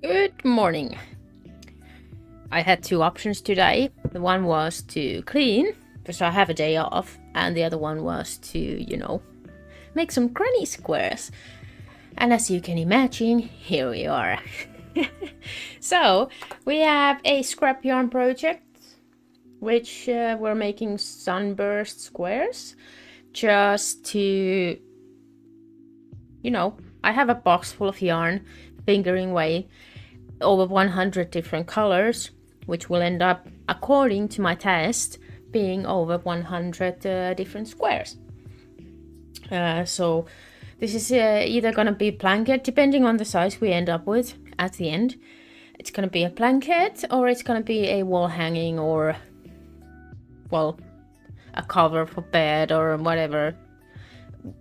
Good morning. I had two options today. The one was to clean, because I have a day off, and the other one was to, make some granny squares. And as you can imagine, here we are. So, we have a scrap yarn project, which we're making sunburst squares, just to, I have a box full of yarn, fingering away over 100 different colors, which will end up, according to my test, being over 100 different squares. So this is either going to be a blanket, depending on the size we end up with at the end. It's going to be a blanket, or it's going to be a wall hanging, or, well, a cover for bed, or whatever.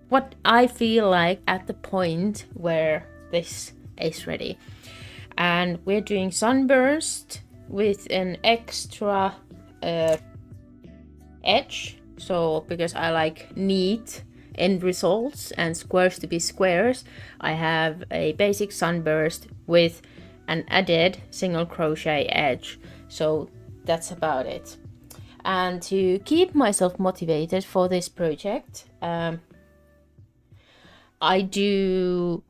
What I feel like at the point where this is ready. And we're doing sunburst with an extra edge. So because I like neat end results and squares to be squares, I have a basic sunburst with an added single crochet edge. So that's about it. And to keep myself motivated for this project, I do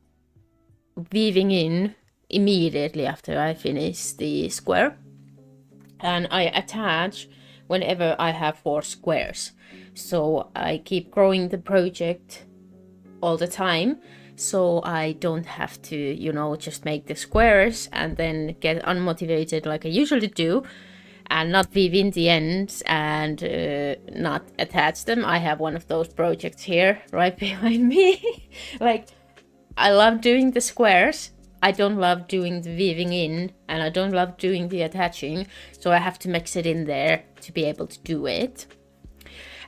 weaving in immediately after I finish the square, and I attach whenever I have 4 squares. So I keep growing the project all the time, so I don't have to, just make the squares and then get unmotivated like I usually do and not weave in the ends and not attach them. I have one of those projects here right behind me. Like, I love doing the squares. I don't love doing the weaving in, and I don't love doing the attaching, so I have to mix it in there to be able to do it.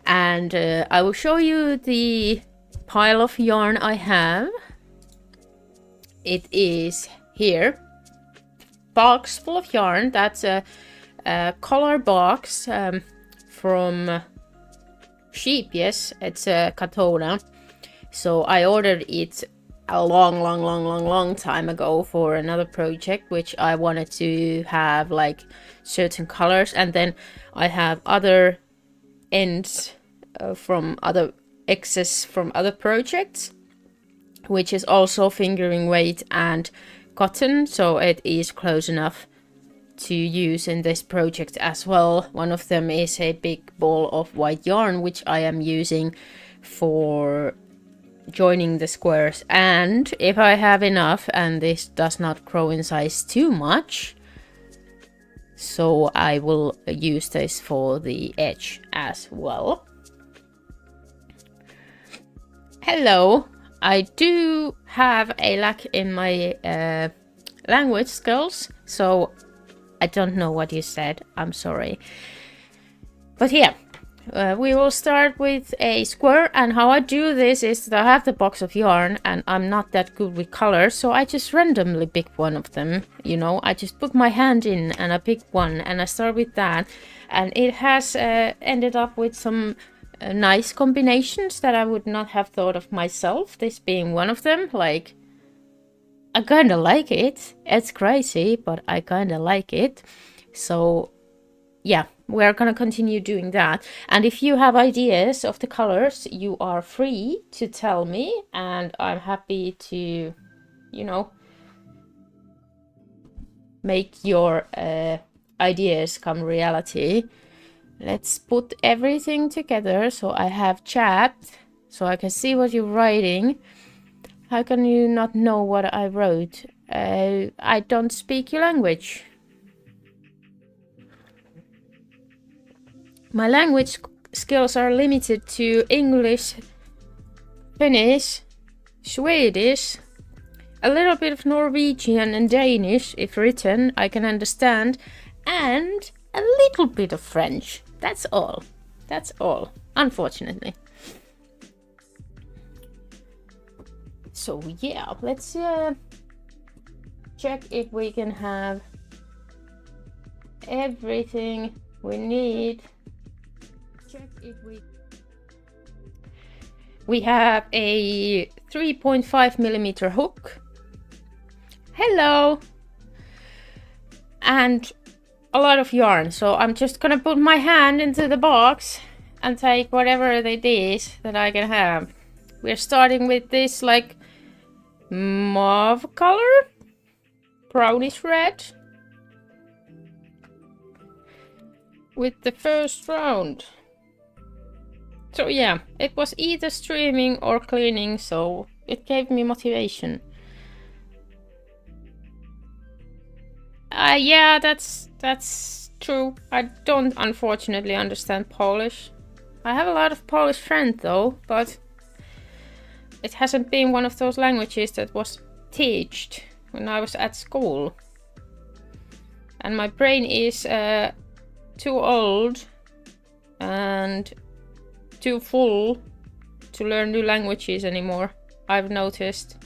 And I will show you the pile of yarn I have. It is here. Box full of yarn. That's a color box from Sheep. Yes, it's a Katona. So I ordered it a long time ago for another project, which I wanted to have like certain colors, and then I have other ends from other excess from other projects, which is also fingering weight and cotton, so it is close enough to use in this project as well. One of them is a big ball of white yarn, which I am using for joining the squares, and if I have enough and this does not grow in size too much, so I will use this for the edge as well. Hello, I do have a lack in my language skills, so I don't know what you said, I'm sorry. But yeah, we will start with a square, and how I do this is that I have the box of yarn and I'm not that good with colors, so I just randomly pick one of them. I just put my hand in and I pick one and I start with that, and it has ended up with some nice combinations that I would not have thought of myself, this being one of them. Like, I kind of like it. It's crazy, but I kind of like it. So yeah, we're gonna continue doing that. And if you have ideas of the colors, you are free to tell me, and I'm happy to, make your ideas come reality. Let's put everything together so I have chat, so I can see what you're writing. How can you not know what I wrote? I don't speak your language. My language skills are limited to English, Finnish, Swedish, a little bit of Norwegian and Danish, if written, I can understand, and a little bit of French. That's all. That's all, unfortunately. So yeah, let's check if we can have everything we need. Check if we have a 3.5 millimeter hook. Hello, hand a lot of yarn, so I'm just gonna put my hand into the box and take whatever it is that I can have. We're starting with this like mauve color, brownish red, with the first round. So yeah, it was either streaming or cleaning, so it gave me motivation. Yeah, that's true. I don't unfortunately understand Polish. I have a lot of Polish friends though, but it hasn't been one of those languages that was taught when I was at school. And my brain is too old and too full to learn new languages anymore, I've noticed.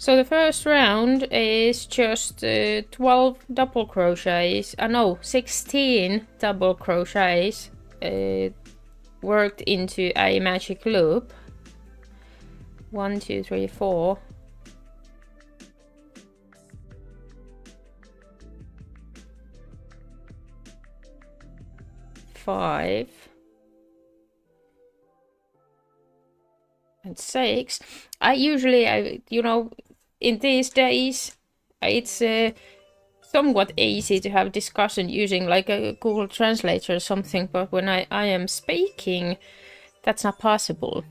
So the first round is just 12 double crochets, no, 16 double crochets worked into a magic loop. 1, 2, 3, 4. Five. And 6. I usually, you know, in these days, it's somewhat easy to have discussion using like a Google Translator or something, but when I am speaking, that's not possible.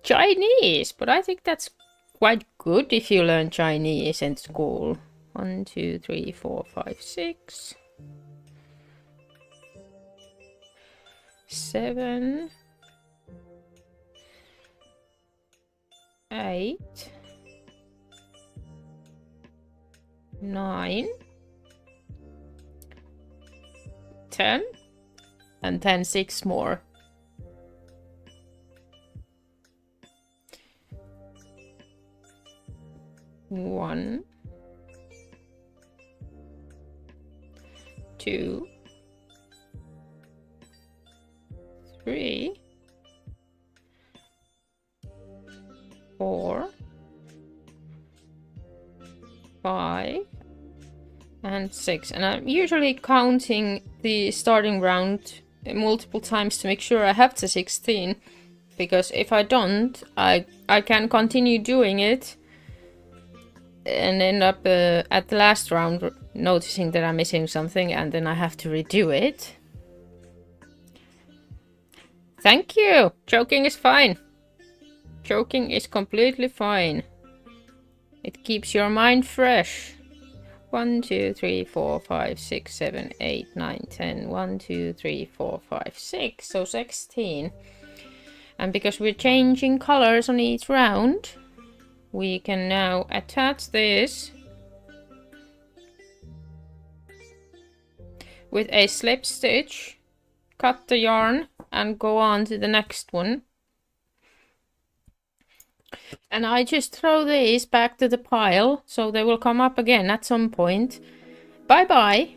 Chinese, but I think that's quite good if you learn Chinese in school. 1, 2, 3, 4, 5, 6. 7. 8. 9. 10. And then 6 more. One, 2, 3, 4, 5, and 6. And I'm usually counting the starting round multiple times to make sure I have the 16, because if I don't, I can continue doing it and end up at the last round noticing that I'm missing something, and then I have to redo it. Thank you! Joking is fine. Joking is completely fine. It keeps your mind fresh. 1, 2, 3, 4, 5, 6, 7, 8, 9, 10. 1, 2, 3, 4, 5, 6. So 16. And because we're changing colors on each round, we can now attach this with a slip stitch, cut the yarn and go on to the next one. And I just throw these back to the pile, so they will come up again at some point. Bye bye.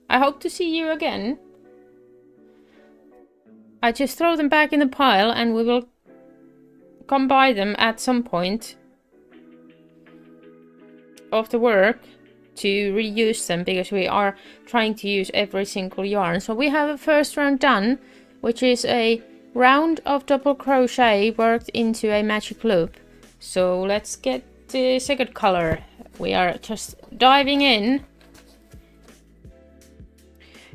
I hope to see you again. I just throw them back in the pile and we will come by them at some point of the work to reuse them, because we are trying to use every single yarn. So we have a first round done, which is a round of double crochet worked into a magic loop. So let's get the second color. We are just diving in,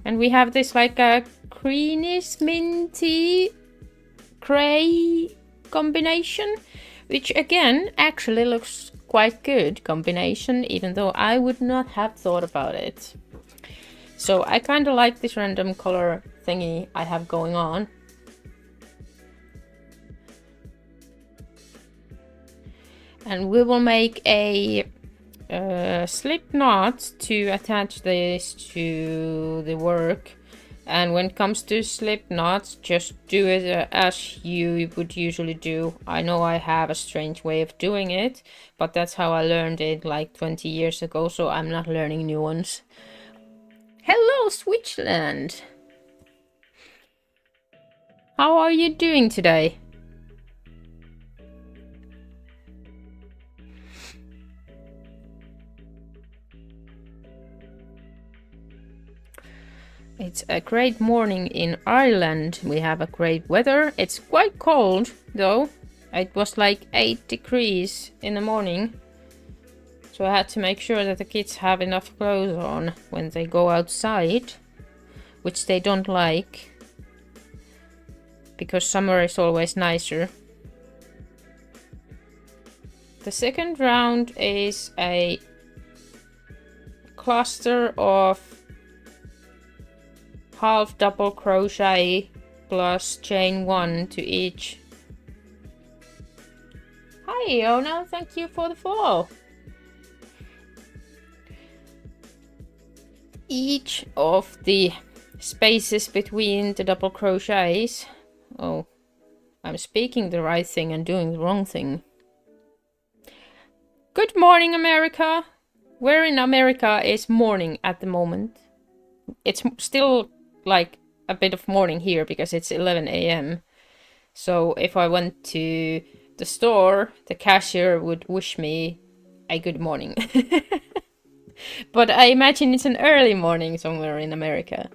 and we have this like a greenish minty gray combination, which again actually looks quite good combination, even though I would not have thought about it. So I kind of like this random color thingy I have going on. And we will make a slip knot to attach this to the work. And when it comes to slip knots, just do it as you would usually do. I know I have a strange way of doing it, but that's how I learned it like 20 years ago, so I'm not learning new ones. Hello, Switzerland! How are you doing today? It's a great morning in Ireland. We have a great weather. It's quite cold though. It was like 8 degrees in the morning. So I had to make sure that the kids have enough clothes on when they go outside, which they don't like, because summer is always nicer. The second round is a cluster of half double crochet plus chain 1 to each. Hi Iona, thank you for the follow. Each of the spaces between the double crochets. Oh, I'm speaking the right thing and doing the wrong thing. Good morning, America. Where in America is morning at the moment? It's still like a bit of morning here because it's 11 a.m. So if I went to the store, the cashier would wish me a good morning. But I imagine it's an early morning somewhere in America.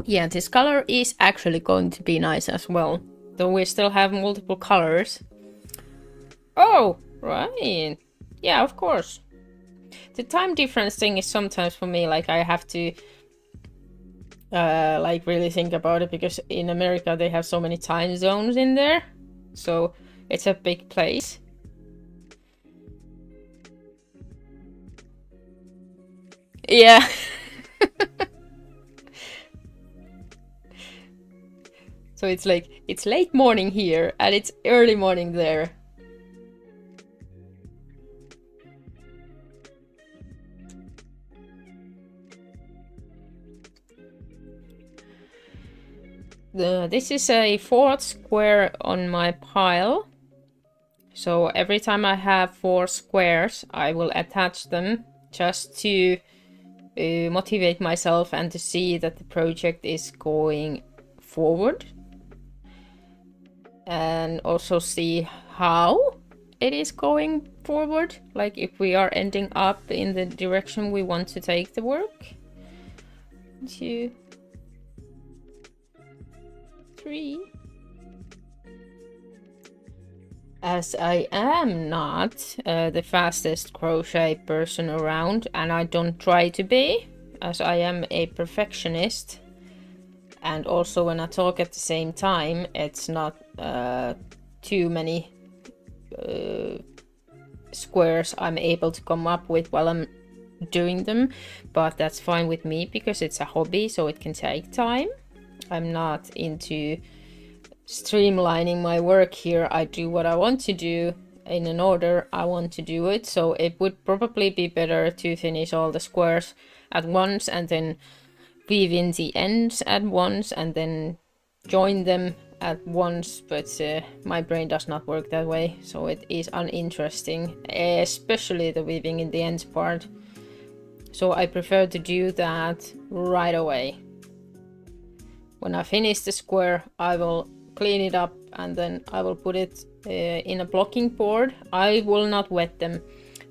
Yeah, this color is actually going to be nice as well, though we still have multiple colors. Oh, right. Yeah, of course. The time difference thing is sometimes for me, like I have to like really think about it, because in America they have so many time zones in there. So it's a big place. Yeah. So it's like, it's late morning here and it's early morning there. This is a 4th square on my pile. So every time I have 4 squares, I will attach them just to motivate myself and to see that the project is going forward. And also see how it is going forward. Like if we are ending up in the direction we want to take the work. 2, 3. As I am not the fastest crochet person around, and I don't try to be, as I am a perfectionist, and also when I talk at the same time, it's not too many squares I'm able to come up with while I'm doing them, but that's fine with me because it's a hobby, so it can take time. I'm not into streamlining my work here. I do what I want to do in an order I want to do it, so it would probably be better to finish all the squares at once and then weave in the ends at once and then join them at once, but my brain does not work that way, so it is uninteresting, especially the weaving in the ends part. So I prefer to do that right away. When I finish the square, I will clean it up and then I will put it in a blocking board. I will not wet them.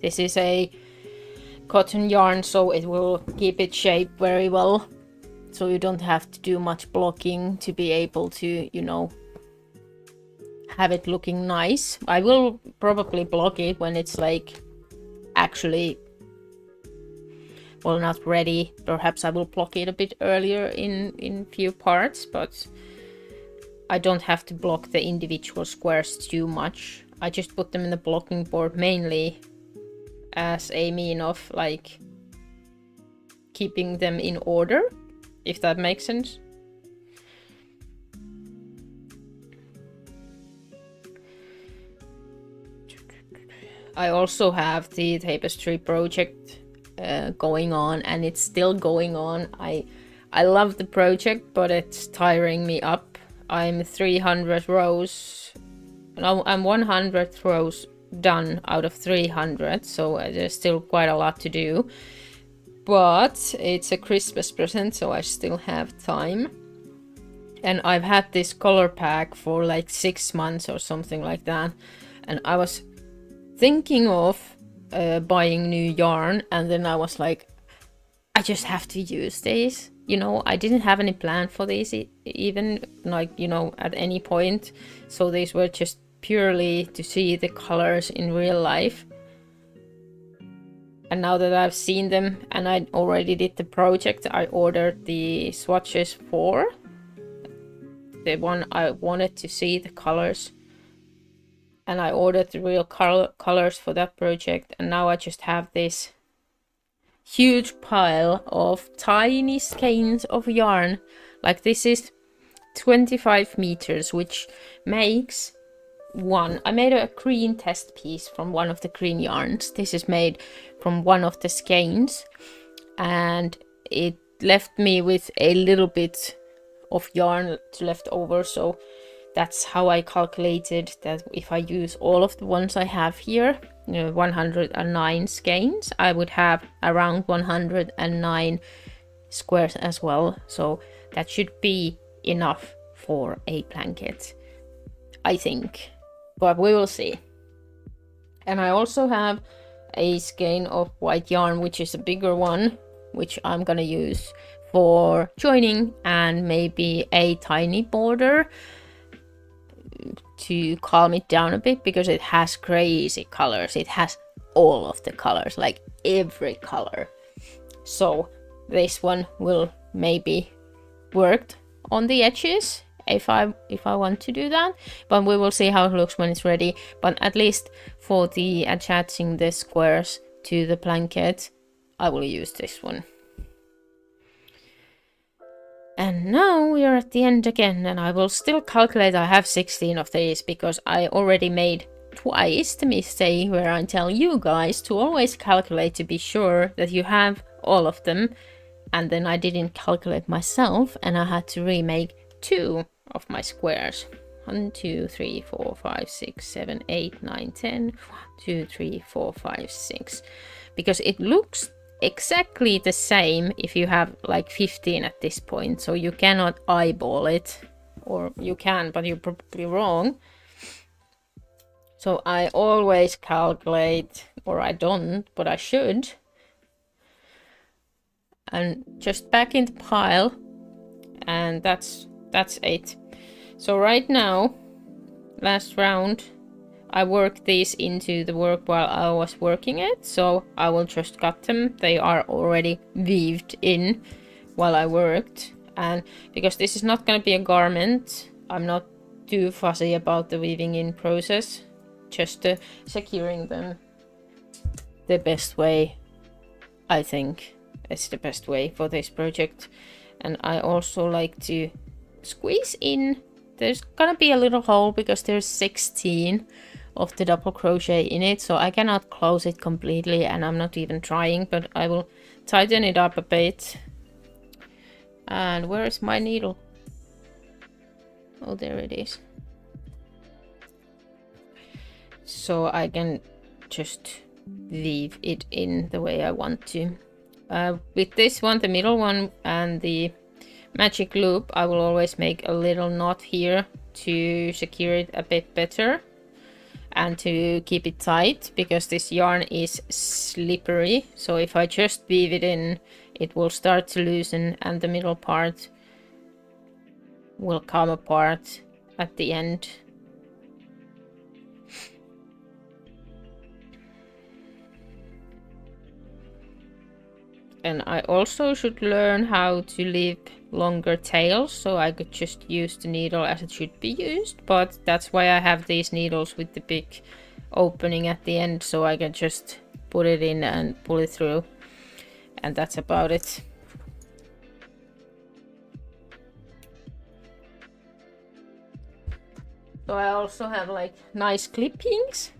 This is a cotton yarn, so it will keep its shape very well. So you don't have to do much blocking to be able to, you know, have it looking nice. I will probably block it when it's like actually, well, not ready. Perhaps I will block it a bit earlier in few parts, but I don't have to block the individual squares too much. I just put them in the blocking board mainly as a mean of like keeping them in order, if that makes sense. I also have the tapestry project going on, and it's still going on. I love the project, but it's tiring me up. I'm 300 rows, no, I'm 100 rows done out of 300, so there's still quite a lot to do. But it's a Christmas present, so I still have time. And I've had this color pack for like 6 months or something like that. And I was thinking of buying new yarn, and then I was like, I just have to use these. You know, I didn't have any plan for these even, like, you know, at any point. So these were just purely to see the colors in real life. And now that I've seen them and I already did the project, I ordered the swatches for the one I wanted to see the colors. And I ordered the real colors for that project. And now I just have this huge pile of tiny skeins of yarn. Like, this is 25 meters, which makes one. I made a green test piece from one of the green yarns. This is made from one of the skeins, and it left me with a little bit of yarn left over, so that's how I calculated that if I use all of the ones I have here, you know, 109 skeins, I would have around 109 squares as well. So that should be enough for a blanket, I think, but we will see. And I also have a skein of white yarn, which is a bigger one, which I'm gonna use for joining, and maybe a tiny border to calm it down a bit, because it has crazy colors. It has all of the colors, like every color. So this one will maybe work on the edges if I want to do that, but we will see how it looks when it's ready. But at least for the attaching the squares to the blanket, I will use this one. And now we are at the end again, and I will still calculate. I have 16 of these because I already made twice the mistake where I tell you guys to always calculate to be sure that you have all of them, and then I didn't calculate myself and I had to remake 2 of my squares. 1, 2, 3, 4, 5, 6, 7, 8, 9, 10. 1, 2, 3, 4, 5, 6. Because it looks exactly the same if you have like 15 at this point, so you cannot eyeball it, or you can, but you're probably wrong. So I always calculate, or I don't, but I should, and just back in the pile, and that's it. So right now, last round, I worked these into the work while I was working it, so I will just cut them. They are already weaved in while I worked, and because this is not going to be a garment, I'm not too fussy about the weaving in process, just securing them the best way. I think it's the best way for this project. And I also like to squeeze in. There's gonna be a little hole because there's 16 of the double crochet in it, so I cannot close it completely, and I'm not even trying, but I will tighten it up a bit. And where is my needle? Oh, there it is. So I can just weave it in the way I want to. With this one, the middle one, and the magic loop, I will always make a little knot here to secure it a bit better and to keep it tight, because this yarn is slippery. So if I just weave it in, it will start to loosen and the middle part will come apart at the end. And I also should learn how to leave longer tails, so I could just use the needle as it should be used, but that's why I have these needles with the big opening at the end, so I can just put it in and pull it through, and that's about it. So I also have like nice clippings.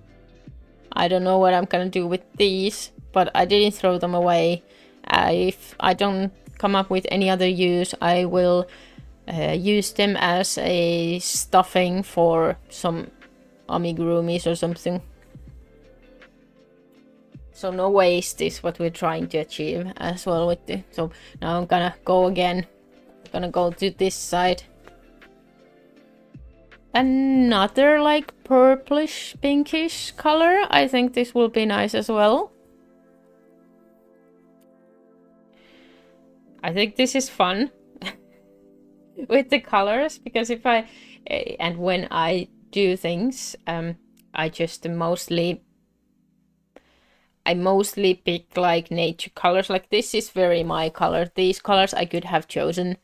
I don't know what I'm gonna do with these, but I didn't throw them away. If I don't come up with any other use, I will use them as a stuffing for some amigurumis or something. So no waste is what we're trying to achieve as well with the. So now I'm gonna go again. I'm gonna go to this side. another like purplish pinkish color. I think this will be nice as well. I think this is fun with the colors, because if I and when I do things, I just mostly pick like nature colors. Like this is very my color. These colors I could have chosen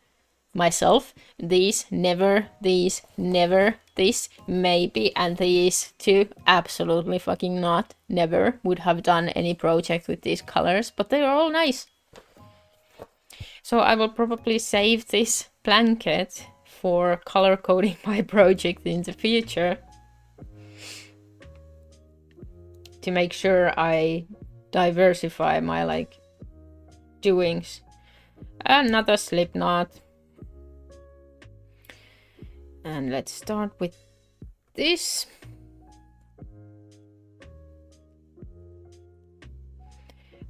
myself. These never, these never, this maybe, and these two absolutely fucking not. Never would have done any project with these colors, but they are all nice. So I will probably save this blanket for color coding my project in the future, to make sure I diversify my like doings. Another slip knot. And let's start with this.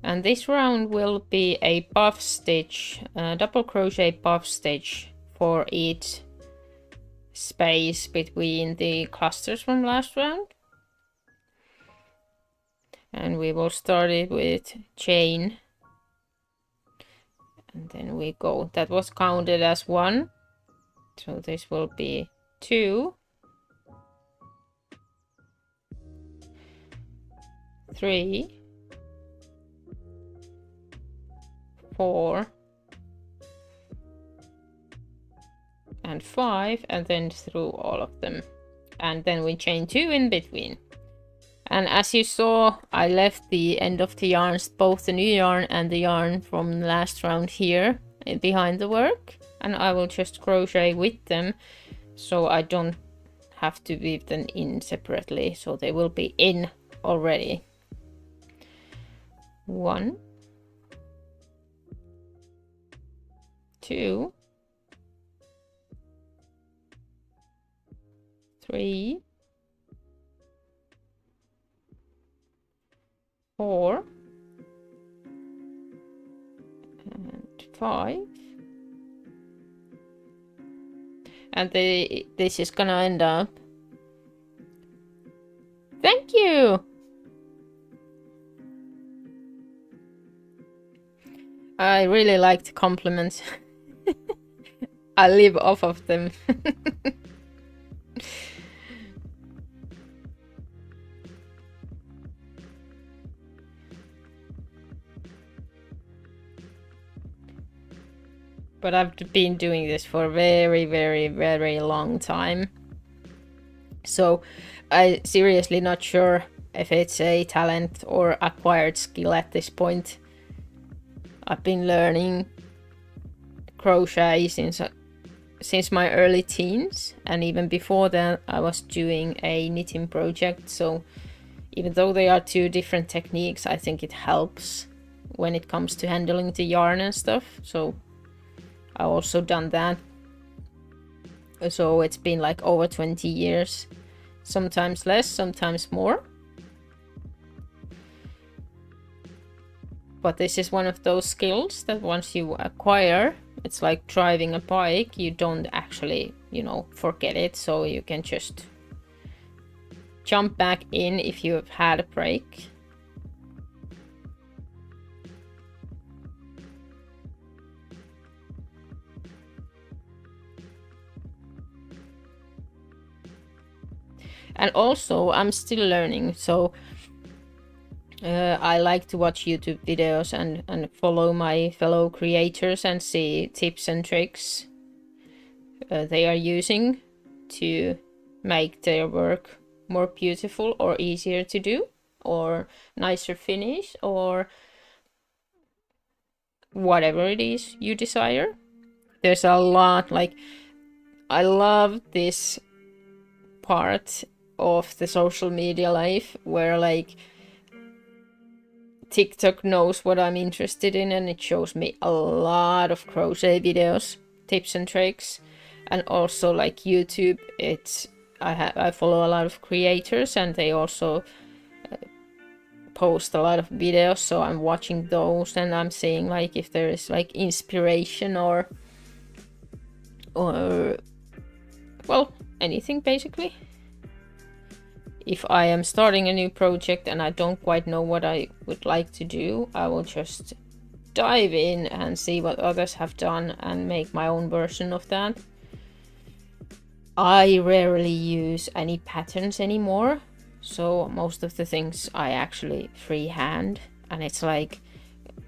And this round will be a puff stitch, double crochet puff stitch for each space between the clusters from last round. And we will start it with chain. And then we go, that was counted as 1. So this will be 2, 3, 4, and 5, and then through all of them. And then we chain 2 in between. And as you saw, I left the end of the yarns, both the new yarn and the yarn from last round here behind the work. And I will just crochet with them, so I don't have to weave them in separately, so they will be in already. 1, 2, 3, 4, and 5. And this is gonna end up. Thank you! I really like the compliments. I live off of them. But I've been doing this for a very, very, very long time. So I'm seriously not sure if it's a talent or acquired skill at this point. I've been learning crochet since my early teens, and even before that I was doing a knitting project. So even though they are two different techniques, I think it helps when it comes to handling the yarn and stuff. So I've also done that. So it's been like over 20 years, sometimes less, sometimes more. But this is one of those skills that once you acquire, it's like driving a bike. You don't actually, you know, forget it. So you can just jump back in if you have had a break. And also I'm still learning, so I like to watch YouTube videos and follow my fellow creators and see tips and tricks they are using to make their work more beautiful or easier to do or nicer finish or whatever it is you desire. There's a lot, like, I love this part of the social media life where like TikTok knows what I'm interested in and it shows me a lot of crochet videos, tips and tricks. And also like YouTube, it's I follow a lot of creators and they also post a lot of videos, so I'm watching those and I'm seeing like if there is like inspiration or well, anything basically. If I am starting a new project and I don't quite know what I would like to do, I will just dive in and see what others have done and make my own version of that. I rarely use any patterns anymore, so most of the things I actually freehand, and it's like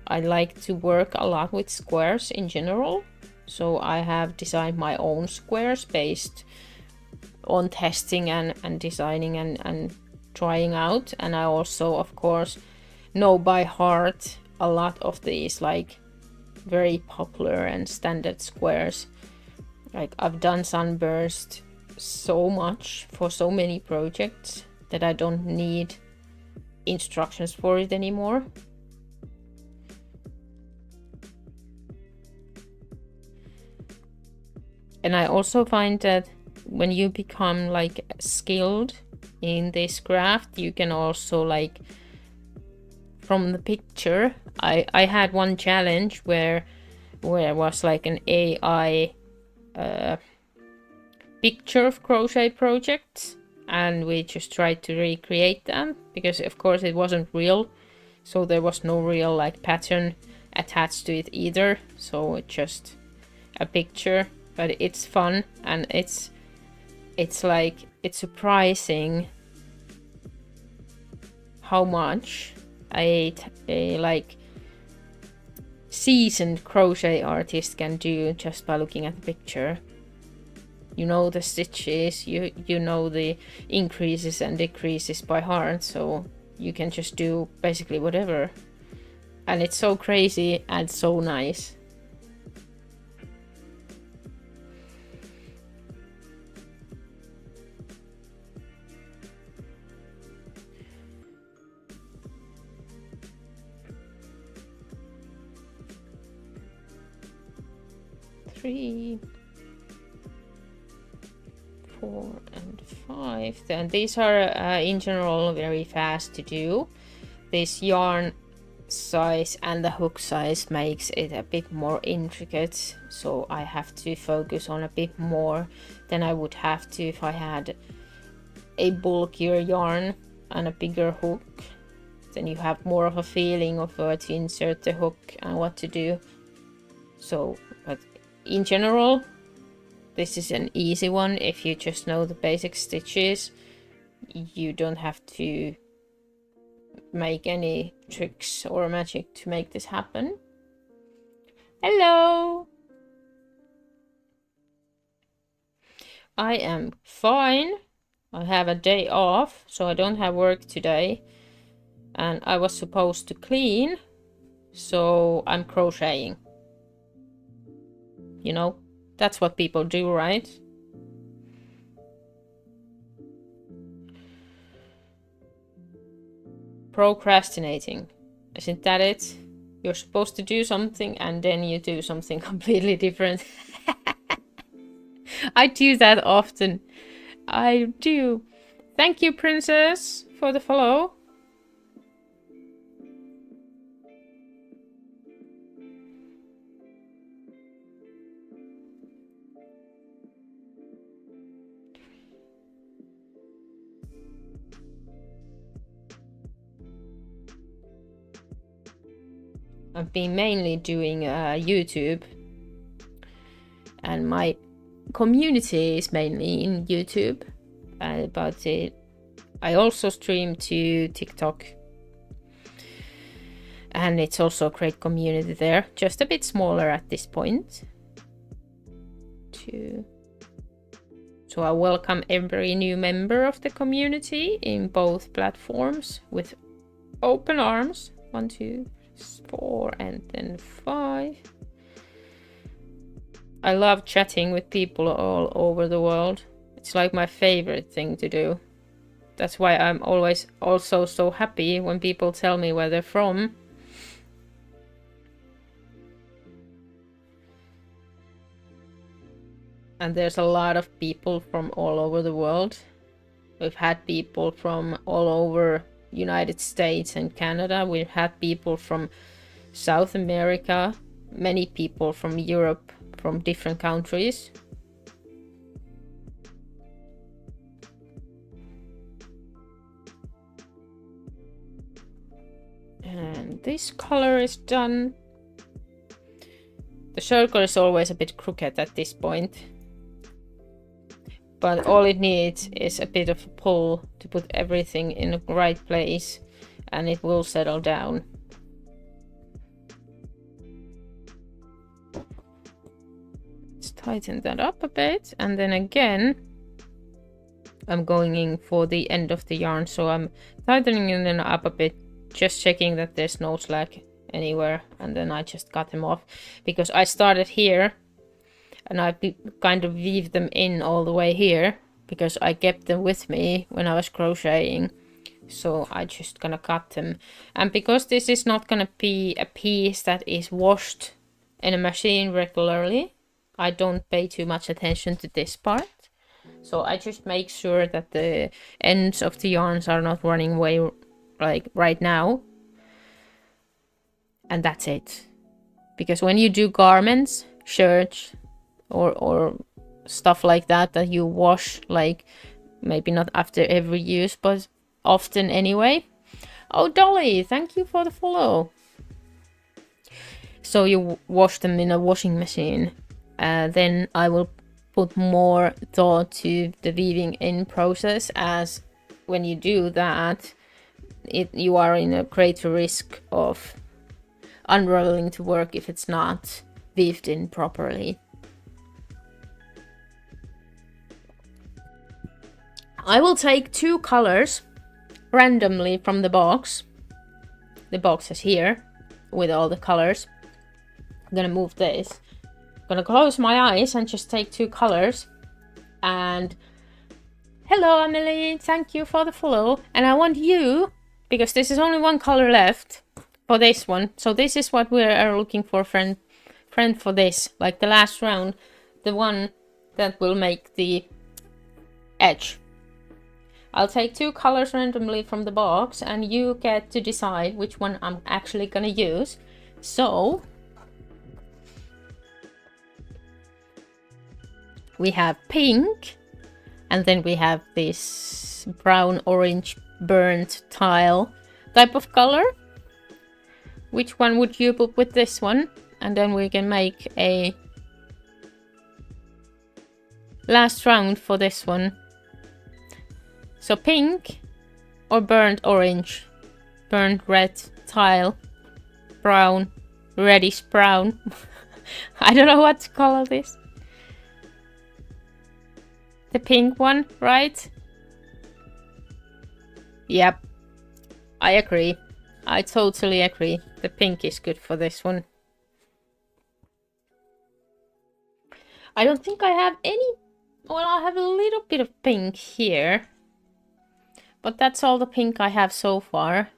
I like to work a lot with squares in general, so I have designed my own squares based on testing and designing and trying out. And I also, of course, know by heart a lot of these like very popular and standard squares. Like I've done sunburst so much for so many projects that I don't need instructions for it anymore. And I also find that when you become like skilled in this craft, you can also like from the picture, I had one challenge where it was like an AI picture of crochet projects, and we just tried to recreate them because of course it wasn't real, so there was no real like pattern attached to it either, so it's just a picture. But it's fun, and it's like it's surprising how much a like seasoned crochet artist can do just by looking at the picture. You know the stitches, you know the increases and decreases by heart, so you can just do basically whatever, and it's so crazy and so nice. Three, 4 and 5. Then these are in general very fast to do. This yarn size and the hook size makes it a bit more intricate, so I have to focus on a bit more than I would have to if I had a bulkier yarn and a bigger hook. Then you have more of a feeling of where to insert the hook and what to do. So, but in general, this is an easy one. If you just know the basic stitches, you don't have to make any tricks or magic to make this happen. Hello! I am fine. I have a day off, so I don't have work today. And I was supposed to clean, so I'm crocheting. You know, that's what people do, right? Procrastinating. Isn't that it? You're supposed to do something and then you do something completely different. I do that often. I do. Thank you, Princess, for the follow. I've been mainly doing YouTube, and my community is mainly in YouTube, but I also stream to TikTok, and it's also a great community there, just a bit smaller at this point. So I welcome every new member of the community in both platforms with open arms. 1, 2, 4 and then 5. I love chatting with people all over the world. It's like my favorite thing to do. That's why I'm always also so happy when people tell me where they're from. And there's a lot of people from all over the world. We've had people from all over United States and Canada. We've had people from South America, many people from Europe, from different countries. this color is done. The circle is always a bit crooked at this point, but all it needs is a bit of a pull to put everything in the right place, and it will settle down. Let's tighten that up a bit, and then again I'm going in for the end of the yarn, so I'm tightening it up a bit, just checking that there's no slack anywhere, and then I just cut them off, because I started here and I kind of weaved them in all the way here because I kept them with me when I was crocheting, so I just gonna cut them. And because this is not gonna be a piece that is washed in a machine regularly, I don't pay too much attention to this part. So I just make sure that the ends of the yarns are not running away like right now. And that's it. Because when you do garments, shirts, or stuff like that you wash, like maybe not after every use, but often anyway. Oh, Dolly, thank you for the follow. So you wash them in a washing machine. Then I will put more thought to the weaving in process, as when you do that, you are in a greater risk of unraveling to work if it's not weaved in properly. I will take 2 colors randomly from the box. The box is here with all the colors. I'm gonna move this. I'm gonna close my eyes and just take 2 colors. And hello, Emily, thank you for the follow. And I want you, because this is only 1 color left for this one. So this is what we are looking for, friend for this, like the last round, the one that will make the edge. I'll take 2 colors randomly from the box, and you get to decide which one I'm actually gonna use. So we have pink, and then we have this brown, orange, burnt tile type of color. Which one would you put with this one? And then we can make a last round for this one. So pink or burnt orange, burnt red tile, brown, reddish brown. I don't know what to call this. The pink one, right? Yep, I agree. I totally agree. The pink is good for this one. I don't think I have any... Well, I have a little bit of pink here. But that's all the pink I have so far.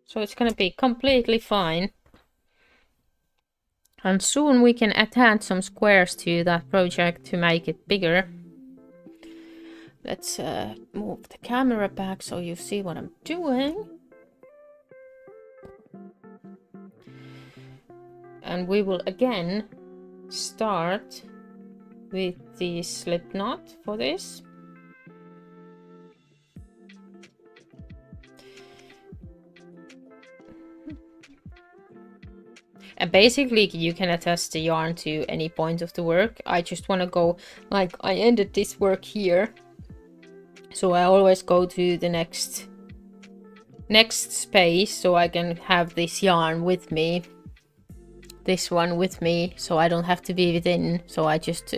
So it's gonna be completely fine. And soon we can attach some squares to that project to make it bigger. Let's move the camera back so you see what I'm doing. And we will again start with the slip knot for this. And basically you can attach the yarn to any point of the work. I just want to go, like, I ended this work here, so I always go to the next space so I can have this yarn with me, this one with me, so I don't have to weave it in. So I just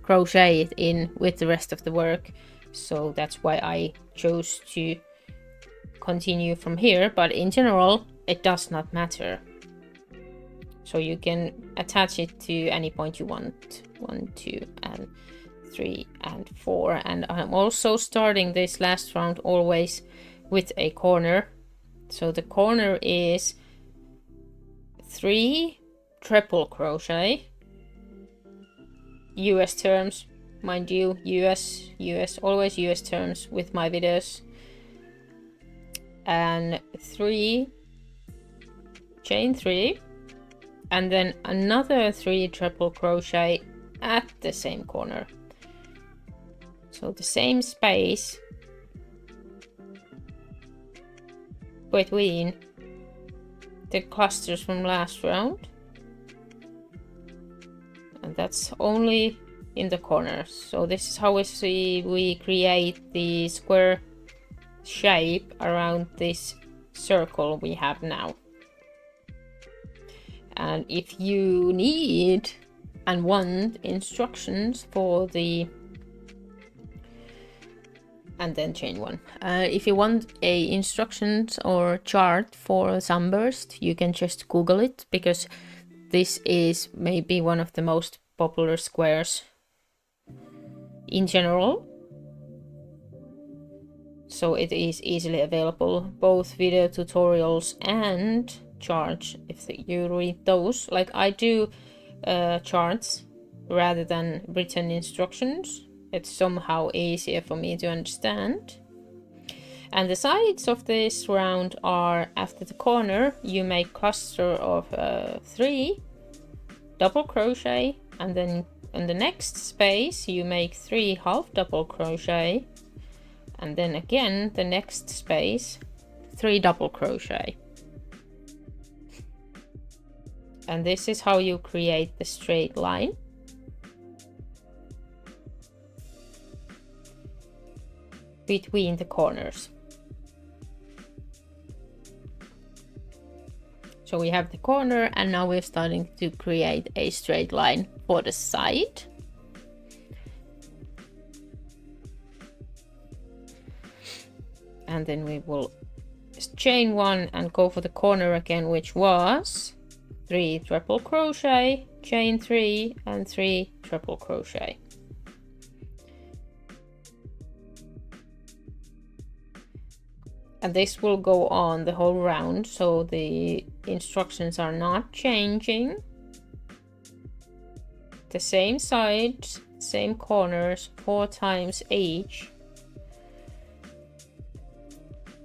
crochet it in with the rest of the work. So that's why I chose to continue from here, but in general it does not matter. So you can attach it to any point you want. 1, 2, and 3, and 4. And I'm also starting this last round always with a corner. So the corner is 3 triple crochet. US terms, mind you, US, always US terms with my videos. And 3 chain 3. And then another 3 triple crochet at the same corner. So the same space between the clusters from last round. And that's only in the corners. So this is how we create the square shape around this circle we have now. And if you need and want instructions for the, and then chain one. If you want a instructions or chart for sunburst, you can just Google it, because this is maybe one of the most popular squares in general. So it is easily available, both video tutorials and charts if you read those. Like I do charts rather than written instructions. It's somehow easier for me to understand. And the sides of this round are, after the corner you make cluster of 3 double crochet, and then in the next space you make 3 half double crochet, and then again the next space 3 double crochet. And this is how you create the straight line. Between the corners. So we have the corner, and now we're starting to create a straight line for the side. And then we will chain one and go for the corner again, which was 3 triple crochet, chain 3 and 3 triple crochet. And this will go on the whole round, so the instructions are not changing. The same sides, same corners, 4 times each.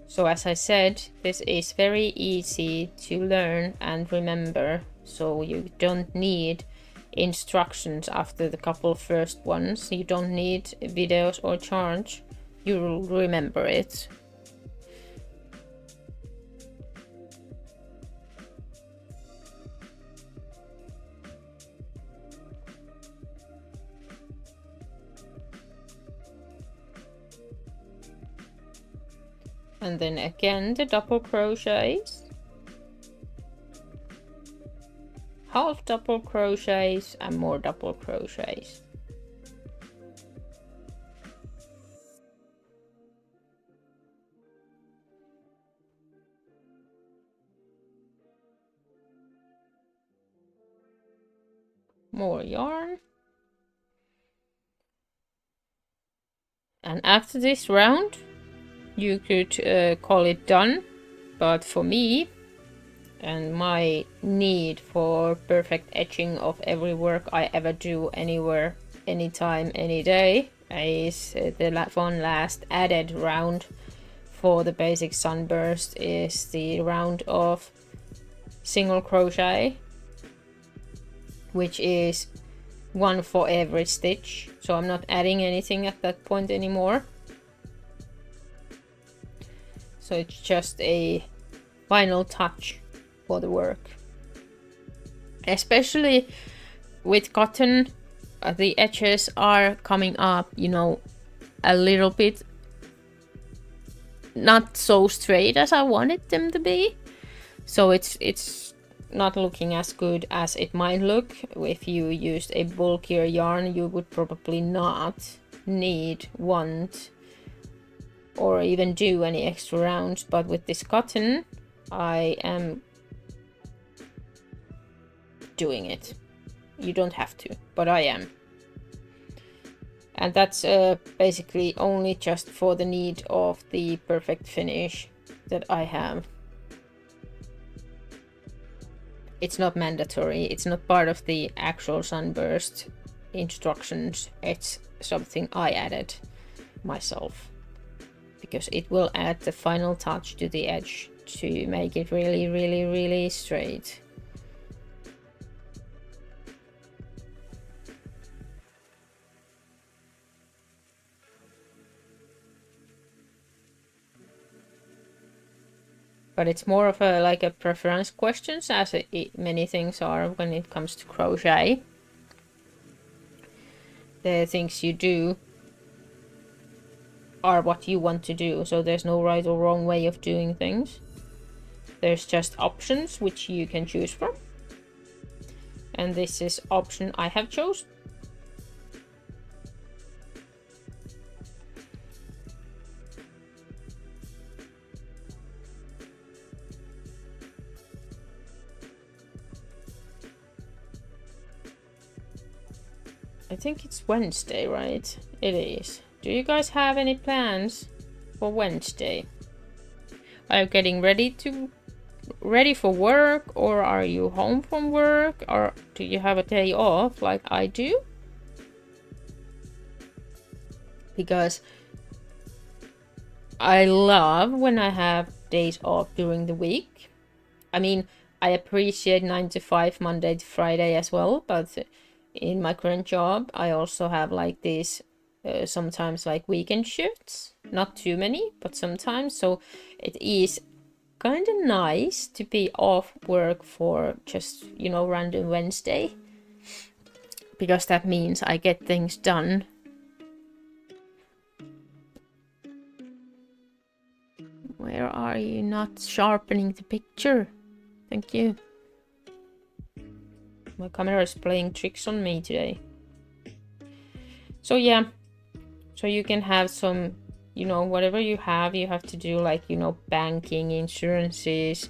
So as I said, this is very easy to learn and remember, so you don't need instructions after the couple first ones. You don't need videos or charts. You'll remember it. And then again the double crochets, half double crochets and more double crochets. More yarn. And after this round you could call it done, but for me and my need for perfect edging of every work I ever do anywhere, anytime, any day, is the last added round for the basic sunburst is the round of single crochet, which is 1 for every stitch, so I'm not adding anything at that point anymore. So it's just a final touch for the work. Especially with cotton, the edges are coming up, you know, a little bit not so straight as I wanted them to be. So it's not looking as good as it might look. If you used a bulkier yarn, you would probably not need, want, or even do any extra rounds, but with this cotton I am doing it. You don't have to, but I am. And that's basically only just for the need of the perfect finish that I have. It's not mandatory, it's not part of the actual sunburst instructions, it's something I added myself, because it will add the final touch to the edge to make it really, really, really straight. but it's more of a like a preference questions, as many things are when it comes to crochet. The things you do are what you want to do, so there's no right or wrong way of doing things. There's just options which you can choose from, and this is option I have chosen. I think it's Wednesday, right? It is. Do you guys have any plans for Wednesday? Are you getting ready for work, or are you home from work, or do you have a day off like I do? Because I love when I have days off during the week. I mean, I appreciate 9 to 5 Monday to Friday as well, but in my current job I also have like these sometimes like weekend shifts, not too many, but sometimes, so it is kind of nice to be off work for just, you know, random Wednesday, because that means I get things done. Where are you? Not sharpening the picture. Thank you. My camera is playing tricks on me today. So yeah, so you can have some, you know, whatever you have to do, like, you know, banking, insurances,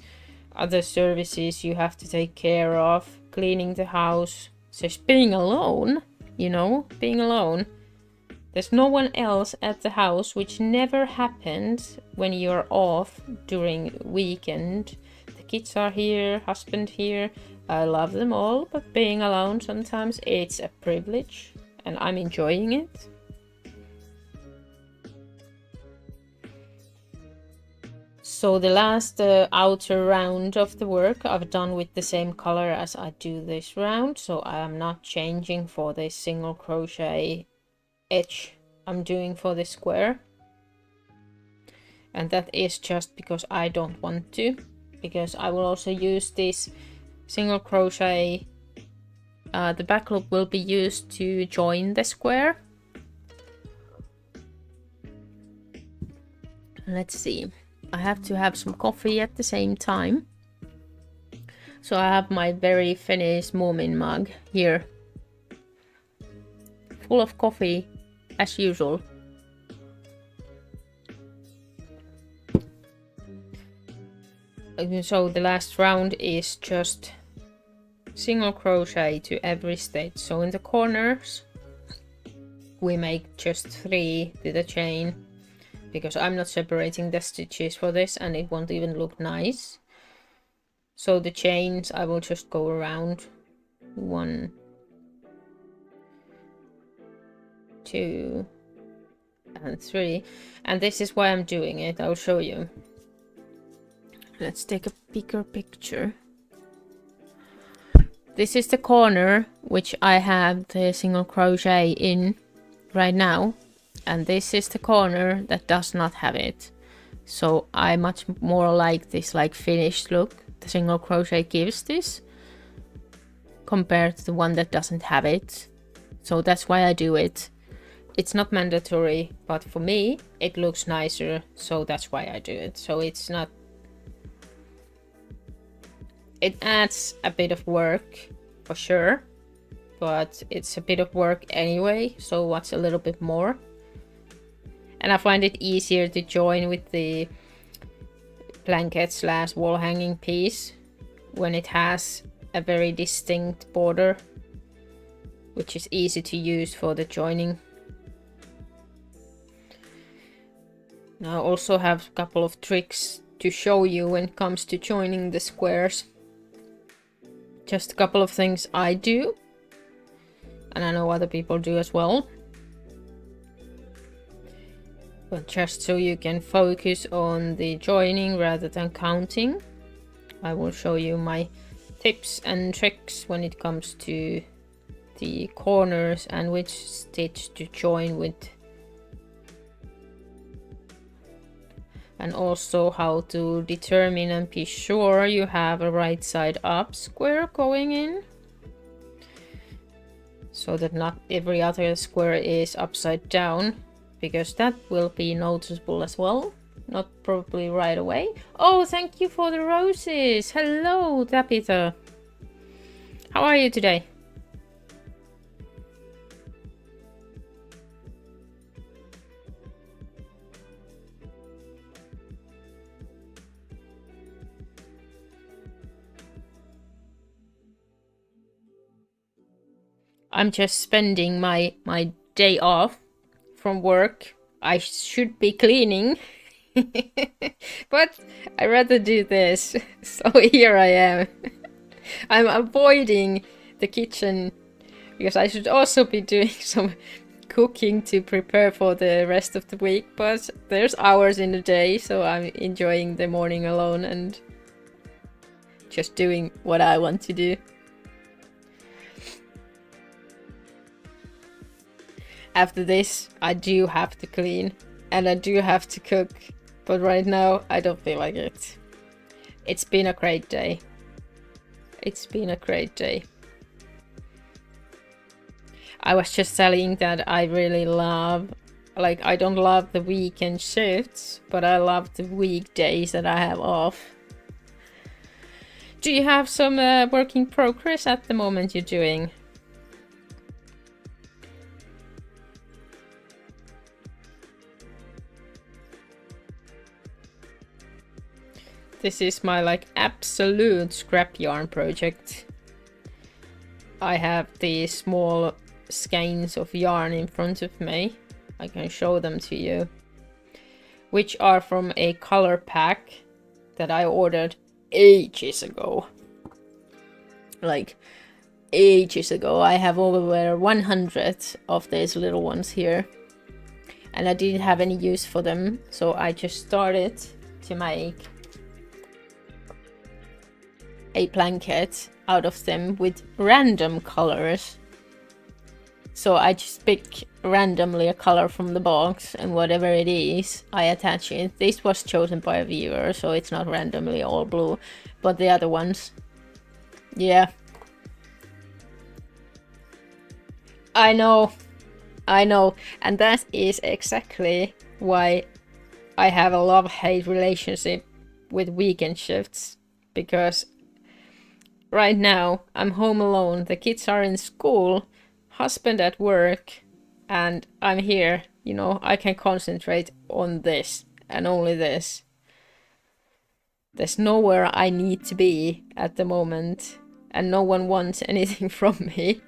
other services you have to take care of, cleaning the house. So being alone, you know, being alone. There's no one else at the house, which never happens when you're off during weekend. The kids are here, husband here. I love them all, but being alone sometimes it's a privilege, and I'm enjoying it. So the last outer round of the work I've done with the same color as I do this round, so I am not changing for this single crochet edge I'm doing for this square. And that is just because I don't want to, because I will also use this single crochet, the back loop will be used to join the square. Let's see, I have to have some coffee at the same time, so I have my very Finnish Moomin mug here, full of coffee as usual. So the last round is just single crochet to every stitch. So in the corners we make just 3 to the chain, because I'm not separating the stitches for this and it won't even look nice. So the chains I will just go around 1, 2 and 3, and this is why I'm doing it. I'll show you. Let's take a bigger picture. This is the corner which I have the single crochet in right now, and this is the corner that does not have it. So I much more like this like finished look the single crochet gives this, compared to the one that doesn't have it. So that's why I do it. It's not mandatory, but for me it looks nicer, so that's why I do it. So it's not, it adds a bit of work for sure, but it's a bit of work anyway, so what's a little bit more? And I find it easier to join with the blanket / wall hanging piece when it has a very distinct border, which is easy to use for the joining. Now I also have a couple of tricks to show you when it comes to joining the squares. Just a couple of things I do, and I know other people do as well. But just so you can focus on the joining rather than counting, I will show you my tips and tricks when it comes to the corners and which stitch to join with. and also how to determine and be sure you have a right side up square going in, so that not every other square is upside down, because that will be noticeable as well. Not probably right away. Oh, thank you for the roses. Hello, Tabitha. How are you today? I'm just spending my day off from work. I should be cleaning, but I rather do this. So here I am. I'm avoiding the kitchen because I should also be doing some cooking to prepare for the rest of the week, but there's hours in the day, so I'm enjoying the morning alone and just doing what I want to do. After this, I do have to clean and I do have to cook, but right now I don't feel like it. It's been a great day. It's been a great day. I was just saying that I really love, like, I don't love the weekend shifts, but I love the weekdays that I have off. Do you have some work in progress at the moment you're doing? This is my like absolute scrap yarn project. I have these small skeins of yarn in front of me. I can show them to you. Which are from a color pack that I ordered ages ago. Like ages ago. I have over 100 of these little ones here. And I didn't have any use for them. So I just started to make a blanket out of them with random colors. So I just pick randomly a color from the box, and whatever it is, I attach it. This was chosen by a viewer, so it's not randomly all blue, but the other ones, yeah. I know, and that is exactly why I have a love-hate relationship with weekend shifts, because right now I'm home alone, the kids are in school, husband at work, and I'm here, you know, I can concentrate on this and only this. There's nowhere I need to be at the moment, and no one wants anything from me.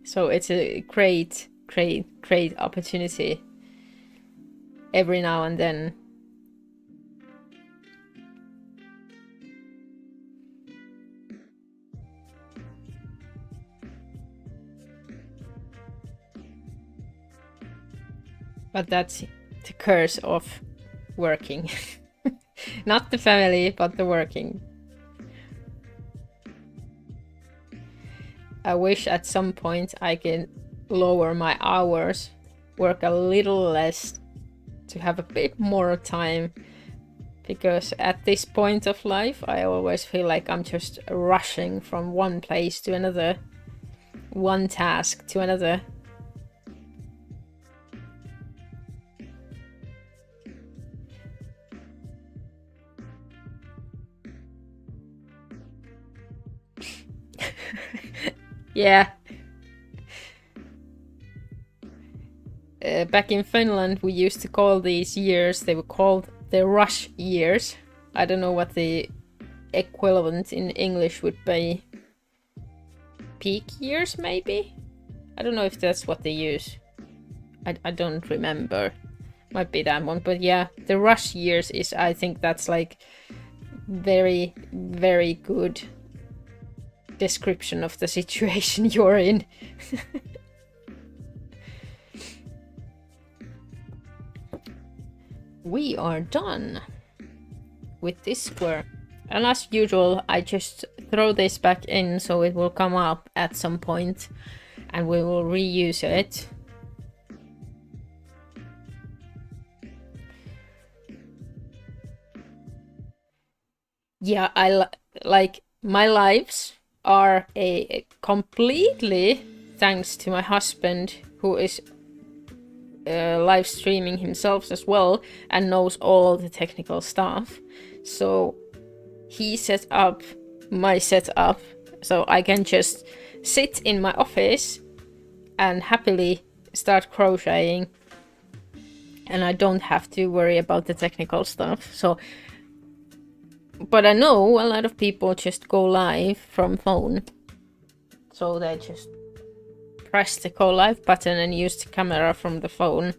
So it's a great opportunity every now and then. But that's the curse of working. Not the family, but the working. I wish at some point I can lower my hours, work a little less to have a bit more time. Because at this point of life, I always feel like I'm just rushing from one place to another, one task to another. Yeah. Back in Finland, we used to call these years, they were called the rush years. I don't know what the equivalent in English would be. Peak years, maybe? I don't know if that's what they use. I don't remember. Might be that one, but yeah, the rush years is, I think that's like very, very good description of the situation you're in. We are done with this square, and as usual I just throw this back in so it will come up at some point and we will reuse it. Yeah, like my lives are a completely thanks to my husband, who is live streaming himself as well and knows all the technical stuff. So he set up my setup so I can just sit in my office and happily start crocheting, and I don't have to worry about the technical stuff. So, but I know a lot of people just go live from phone, so they just press the go live button and use the camera from the phone.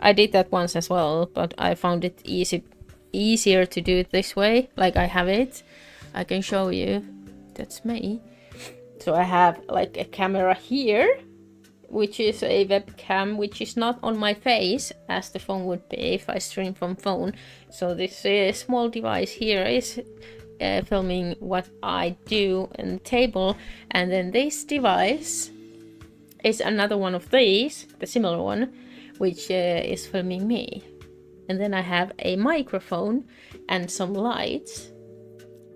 I did that once as well, but I found it easier to do it this way. Like I have it, I can show you. That's me. So I have like a camera here, which is a webcam, which is not on my face as the phone would be if I stream from phone. So this small device here is filming what I do on the table, and then this device is another one of these, the similar one, which is filming me. And then I have a microphone and some lights.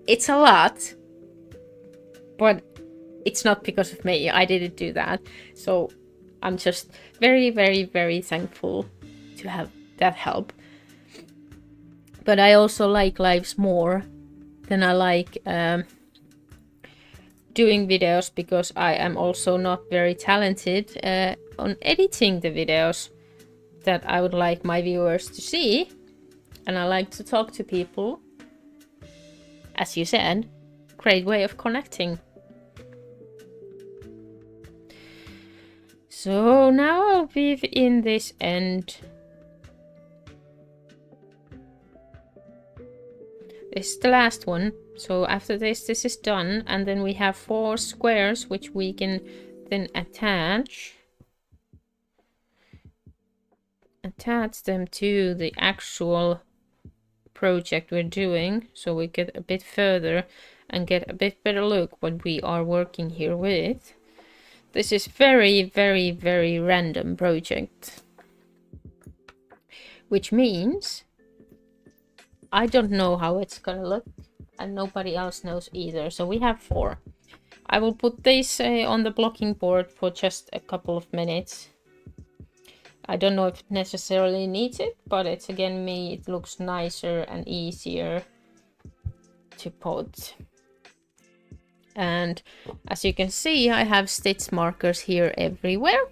It's a lot, but it's not because of me. I didn't do that. So I'm just very, very, very thankful to have that help. But I also like lives more than I like doing videos, because I am also not very talented on editing the videos that I would like my viewers to see. And I like to talk to people. As you said, great way of connecting. So now I'll weave in this end. This is the last one. So after this is done, and then we have 4 squares which we can then attach them to the actual project we're doing, so we get a bit further and get a bit better look what we are working here with. This is very, very, very random project, which means I don't know how it's gonna look, and nobody else knows either. So we have 4. I will put this on the blocking board for just a couple of minutes. I don't know if it necessarily needs it, but it's again me, it looks nicer and easier to put. And as you can see, I have stitch markers here everywhere.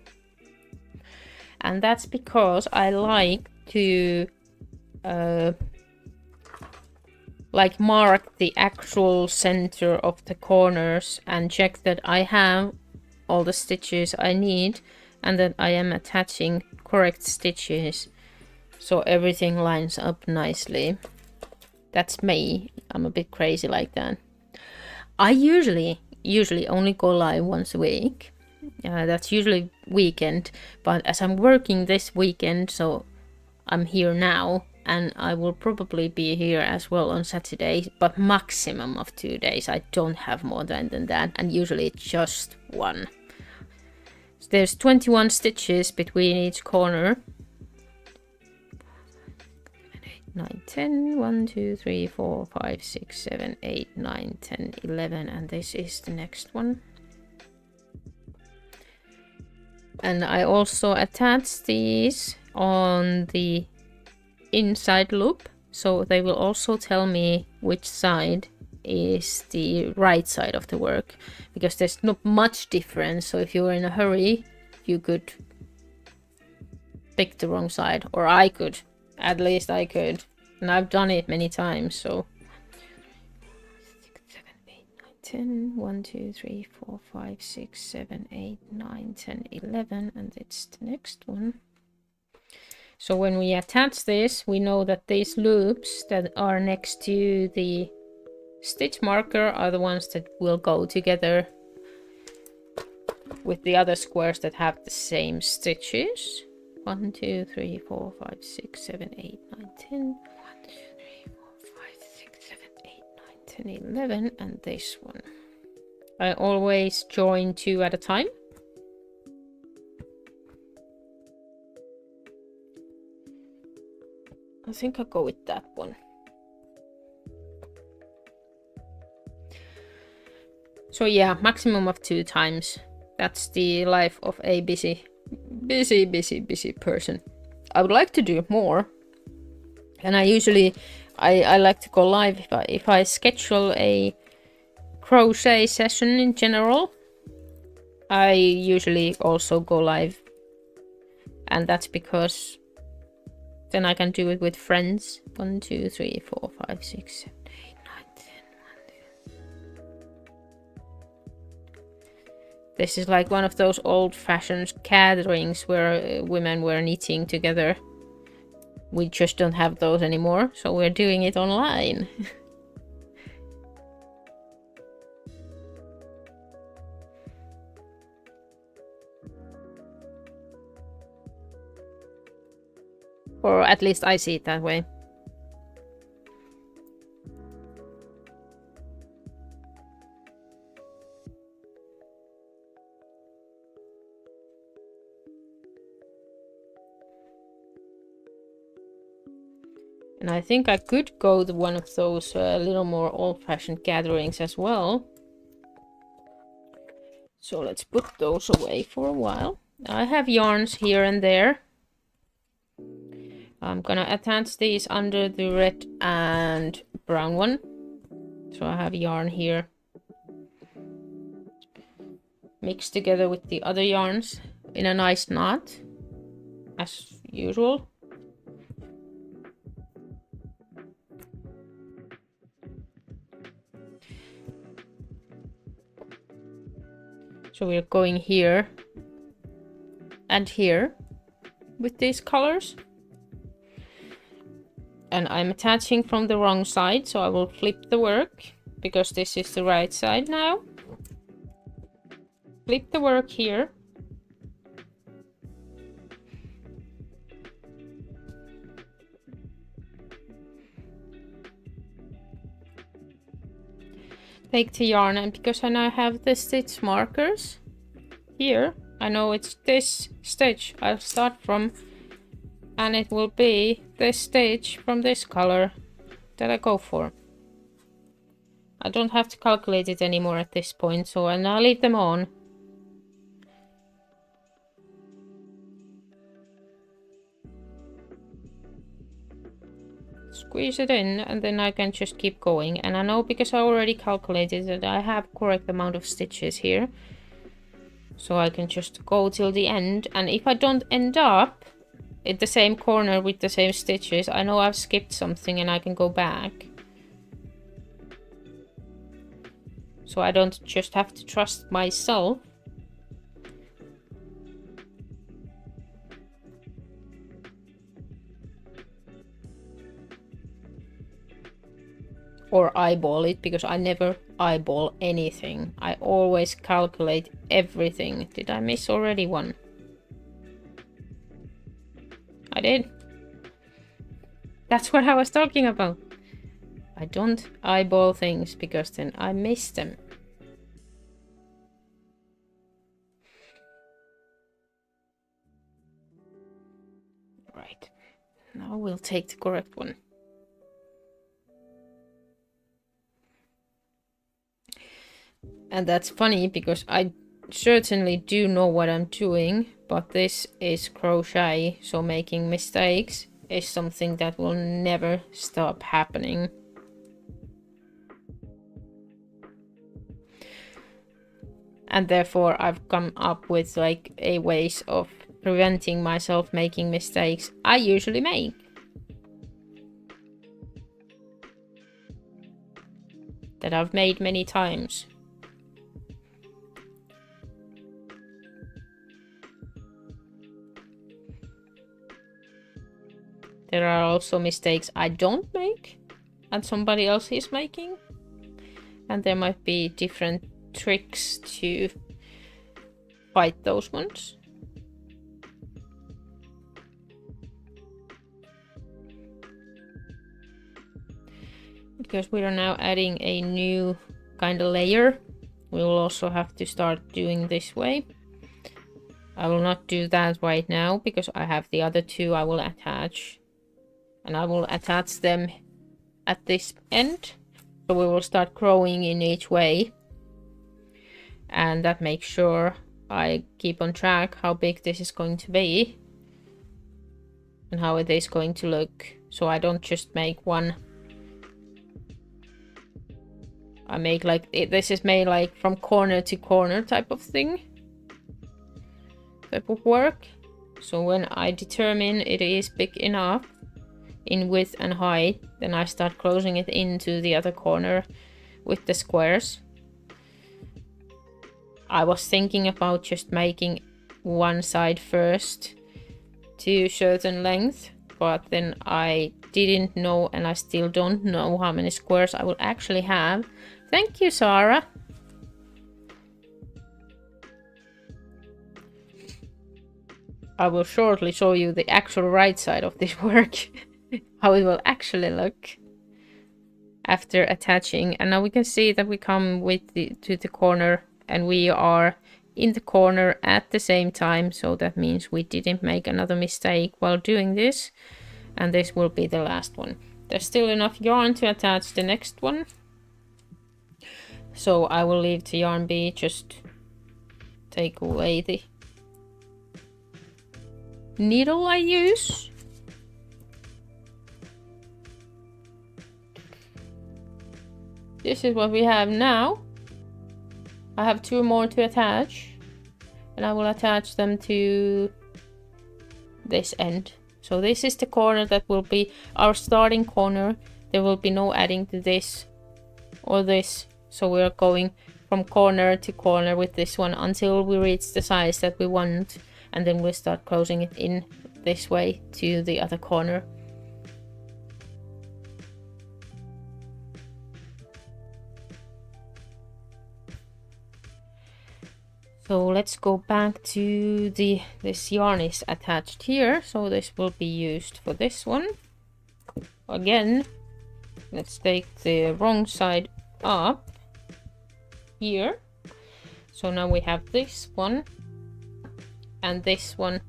And that's because I like to like mark the actual center of the corners and check that I have all the stitches I need and that I am attaching correct stitches so everything lines up nicely. That's me. I'm a bit crazy like that. I usually only go live once a week. That's usually weekend, but as I'm working this weekend, so I'm here now, and I will probably be here as well on Saturday, but maximum of 2 days. I don't have more than that, and usually it's just 1. So there's 21 stitches between each corner. 9, 10, 1, 2, 3, 4, 5, 6, 7, 8, 9, 10, 11, and this is the next one. And I also attach these on the inside loop, so they will also tell me which side is the right side of the work, because there's not much difference. So if you're in a hurry, you could pick the wrong side, or I could. At least I could, and I've done it many times. So 6, 7, 8, 9, 10, 1, 2, 3, 4, 5, 6, 7, 8, 9, 10, 11, and it's the next one. So when we attach this, we know that these loops that are next to the stitch marker are the ones that will go together with the other squares that have the same stitches. 1, 2, 3, 4, 5, 6, 7, 8, 9, 10. 1, 2, 3, 4, 5, 6, 7, 8, 9, 10, 11, and this one. I always join 2 at a time. I think I'll go with that one. So yeah, maximum of 2 times. That's the life of a busy person. I would like to do more. And I usually, I like to go live if I schedule a crochet session in general. I usually also go live. And that's because then I can do it with friends. 1, 2, 3, 4, 5, 6, 7, 8, 9, 10. 1, 2. This is like one of those old-fashioned gatherings where women were knitting together. We just don't have those anymore, so we're doing it online. Or at least I see it that way. And I think I could go to one of those little more old-fashioned gatherings as well. So let's put those away for a while. I have yarns here and there. I'm gonna attach these under the red and brown one. So I have yarn here mixed together with the other yarns in a nice knot, as usual. So we're going here and here with these colors. And I'm attaching from the wrong side, so I will flip the work because this is the right side now. Flip the work here. Take the yarn, and because I now have the stitch markers here, I know it's this stitch I'll start from, and it will be this stitch from this color that I go for. I don't have to calculate it anymore at this point, so I'll now leave them on. Squeeze it in, and then I can just keep going. And I know because I already calculated that I have correct amount of stitches here. So I can just go till the end. And if I don't end up in the same corner with the same stitches, I know I've skipped something and I can go back. So I don't just have to trust myself. Or eyeball it, because I never eyeball anything. I always calculate everything. Did I miss already one? I did. That's what I was talking about. I don't eyeball things because then I miss them. Right. Now we'll take the correct one. And that's funny because I certainly do know what I'm doing, but this is crochet, so making mistakes is something that will never stop happening. And therefore I've come up with like a ways of preventing myself making mistakes I usually make. That I've made many times. There are also mistakes I don't make and somebody else is making. And there might be different tricks to fight those ones. Because we are now adding a new kind of layer, we will also have to start doing this way. I will not do that right now because I have the other two I will attach. And I will attach them at this end. So we will start growing in each way. and that makes sure I keep on track how big this is going to be and how it is going to look, so I don't just make one. I make like this is made like from corner to corner type of thing, type of work. So when I determine it is big enough in width and height, then I start closing it into the other corner with the squares. I was thinking about just making one side first to a certain length, but then I didn't know, and I still don't know how many squares I will actually have. Thank you, Sarah. I will shortly show you the actual right side of this work, how it will actually look after attaching. And now we can see that we come with to the corner, and we are in the corner at the same time, so that means we didn't make another mistake while doing this, and this will be the last one. There's still enough yarn to attach the next one, so I will leave the yarn be, just take away the needle I use. This is what we have now. I have 2 more to attach, and I will attach them to this end. So this is the corner that will be our starting corner. There will be no adding to this or this. So we're going from corner to corner with this one until we reach the size that we want, and then we'll start closing it in this way to the other corner. So let's go back to this yarn is attached here, so this will be used for this one. Again, let's take the wrong side up here. So now we have this one and this one,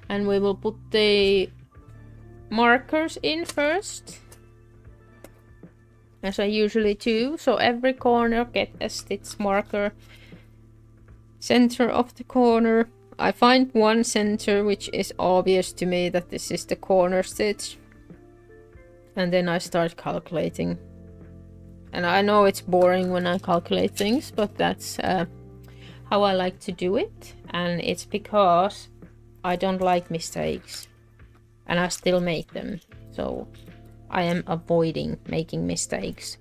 and we will put the markers in first, as I usually do. So every corner get a stitch marker. Center of the corner, I find one center which is obvious to me that this is the corner stitch, and then I start calculating. And I know it's boring when I calculate things, but that's how I like to do it, and it's because I don't like mistakes, and I still make them, so I am avoiding making mistakes.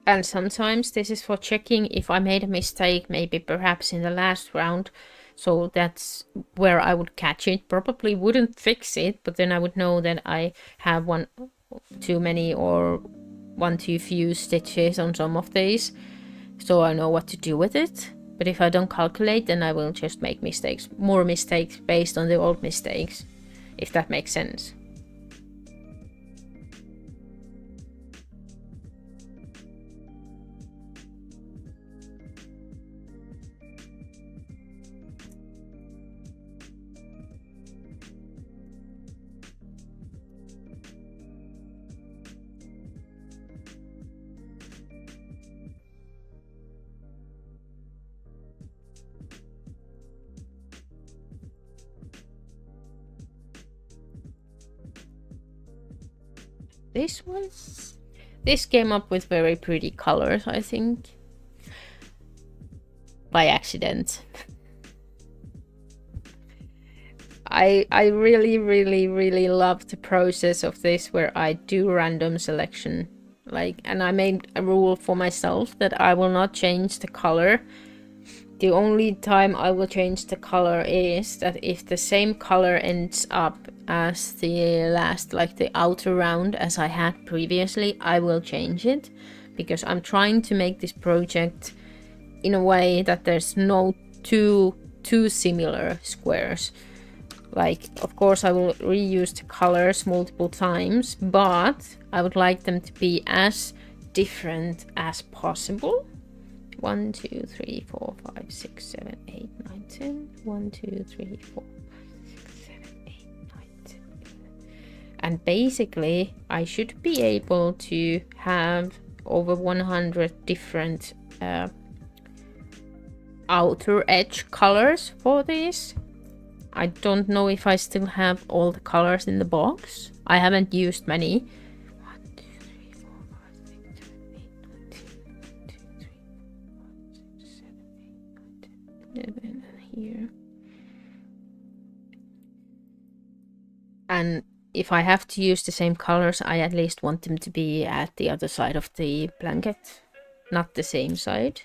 And sometimes this is for checking if I made a mistake, maybe perhaps in the last round. So that's where I would catch it. Probably wouldn't fix it, but then I would know that I have one too many or one too few stitches on some of these. So I know what to do with it. But if I don't calculate, then I will just make mistakes. More mistakes based on the old mistakes, if that makes sense. This one, this came up with very pretty colors, I think, by accident. I really love the process of this, where I do random selection, like, and I made a rule for myself that I will not change the color. The only time I will change the color is that if the same color ends up as the last, like the outer round as I had previously, I will change it, because I'm trying to make this project in a way that there's no two similar squares. Like, of course I will reuse the colors multiple times, but I would like them to be as different as possible. 1, 2, 3, 4, 5, 6, 7, 8, 9, 10. 1, 2, 3, 4, 5, 6, 7, 8, 9, 10. And basically, I should be able to have over 100 different outer edge colors for this. I don't know if I still have all the colors in the box. I haven't used many. 1, 2, 3, 4, 5, 6, 7, 8, 9, 10, 1, 2, 3, 4, 5, 6, 7, 8, 9, 10, 11 here. And if I have to use the same colors, I at least want them to be at the other side of the blanket, not the same side.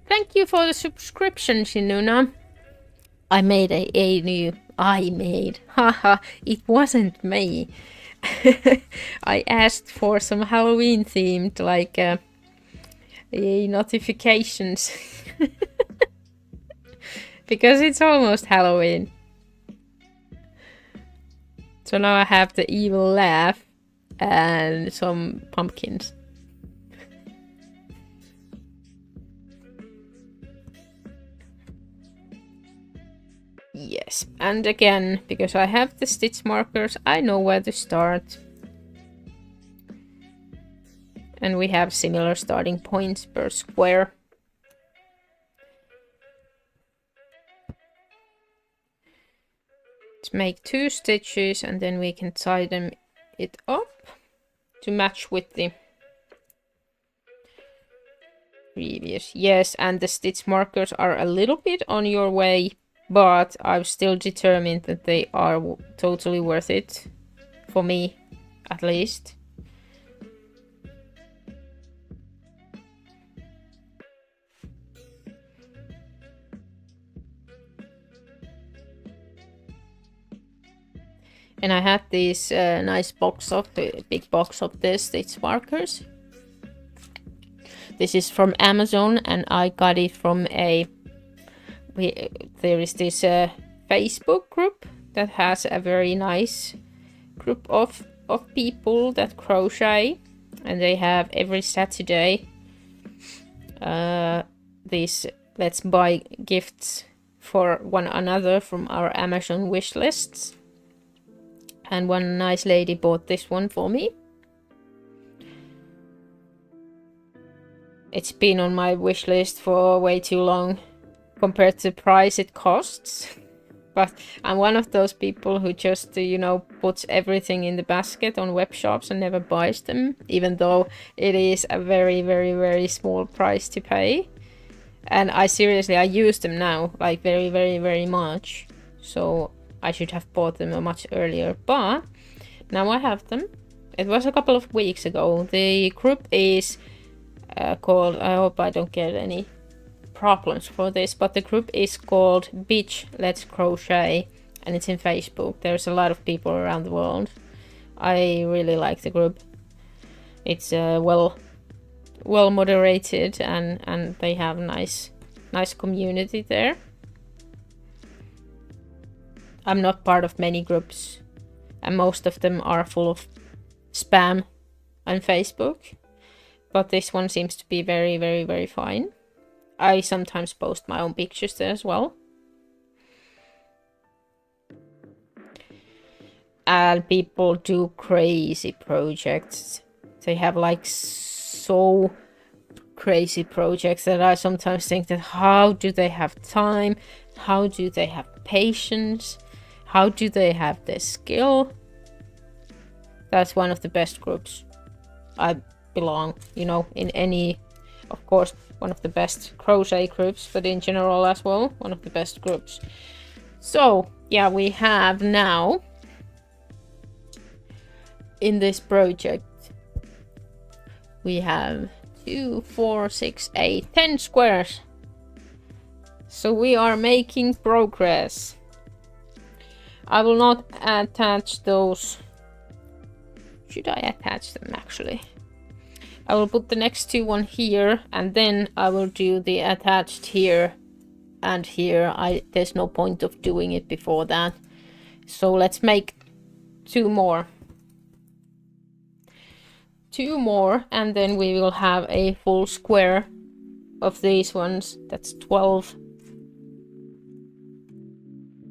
Thank you for the subscription, Shinuna. I made a new... Haha, it wasn't me. I asked for some Halloween themed, like, notifications. Because it's almost Halloween. So now I have the evil laugh and some pumpkins. Yes, and again, because I have the stitch markers, I know where to start. And we have similar starting points per square. Let's make 2 stitches and then we can tie them it up to match with the previous. Yes, and the stitch markers are a little bit on your way, but I'm still determined that they are totally worth it. For me, at least. And I had this nice box of the big box of the stitch markers. This is from Amazon and I got it from a... there is this Facebook group that has a very nice group of people that crochet, and they have every Saturday these let's buy gifts for one another from our Amazon wish lists. And one nice lady bought this one for me. It's been on my wish list for way too long compared to the price it costs. But I'm one of those people who just, you know, puts everything in the basket on web shops and never buys them, even though it is a very, very, very small price to pay. And I use them now, like very, very, very much. So I should have bought them much earlier, but now I have them. It was a couple of weeks ago. The group is called, I hope I don't get any problems for this, but the group is called Beach Let's Crochet, and it's in Facebook. There's a lot of people around the world. I really like the group. It's well moderated, and they have nice community there. I'm not part of many groups, and most of them are full of spam on Facebook, but this one seems to be very, very, very fine. I sometimes post my own pictures there as well. And people do crazy projects. They have like so crazy projects that I sometimes think that how do they have time? How do they have patience? How do they have the skill? That's one of the best groups I belong, you know, in any, of course, one of the best crochet groups, but in general as well, one of the best groups. So, yeah, we have now, in this project, we have 2, 4, 6, 8, 10 squares. So we are making progress. I will not attach those. Should I attach them actually? I will put the next 2 on here, and then I will do the attached here and here there's no point of doing it before that. So let's make 2 more. 2 more, and then we will have a full square of these ones. That's 12.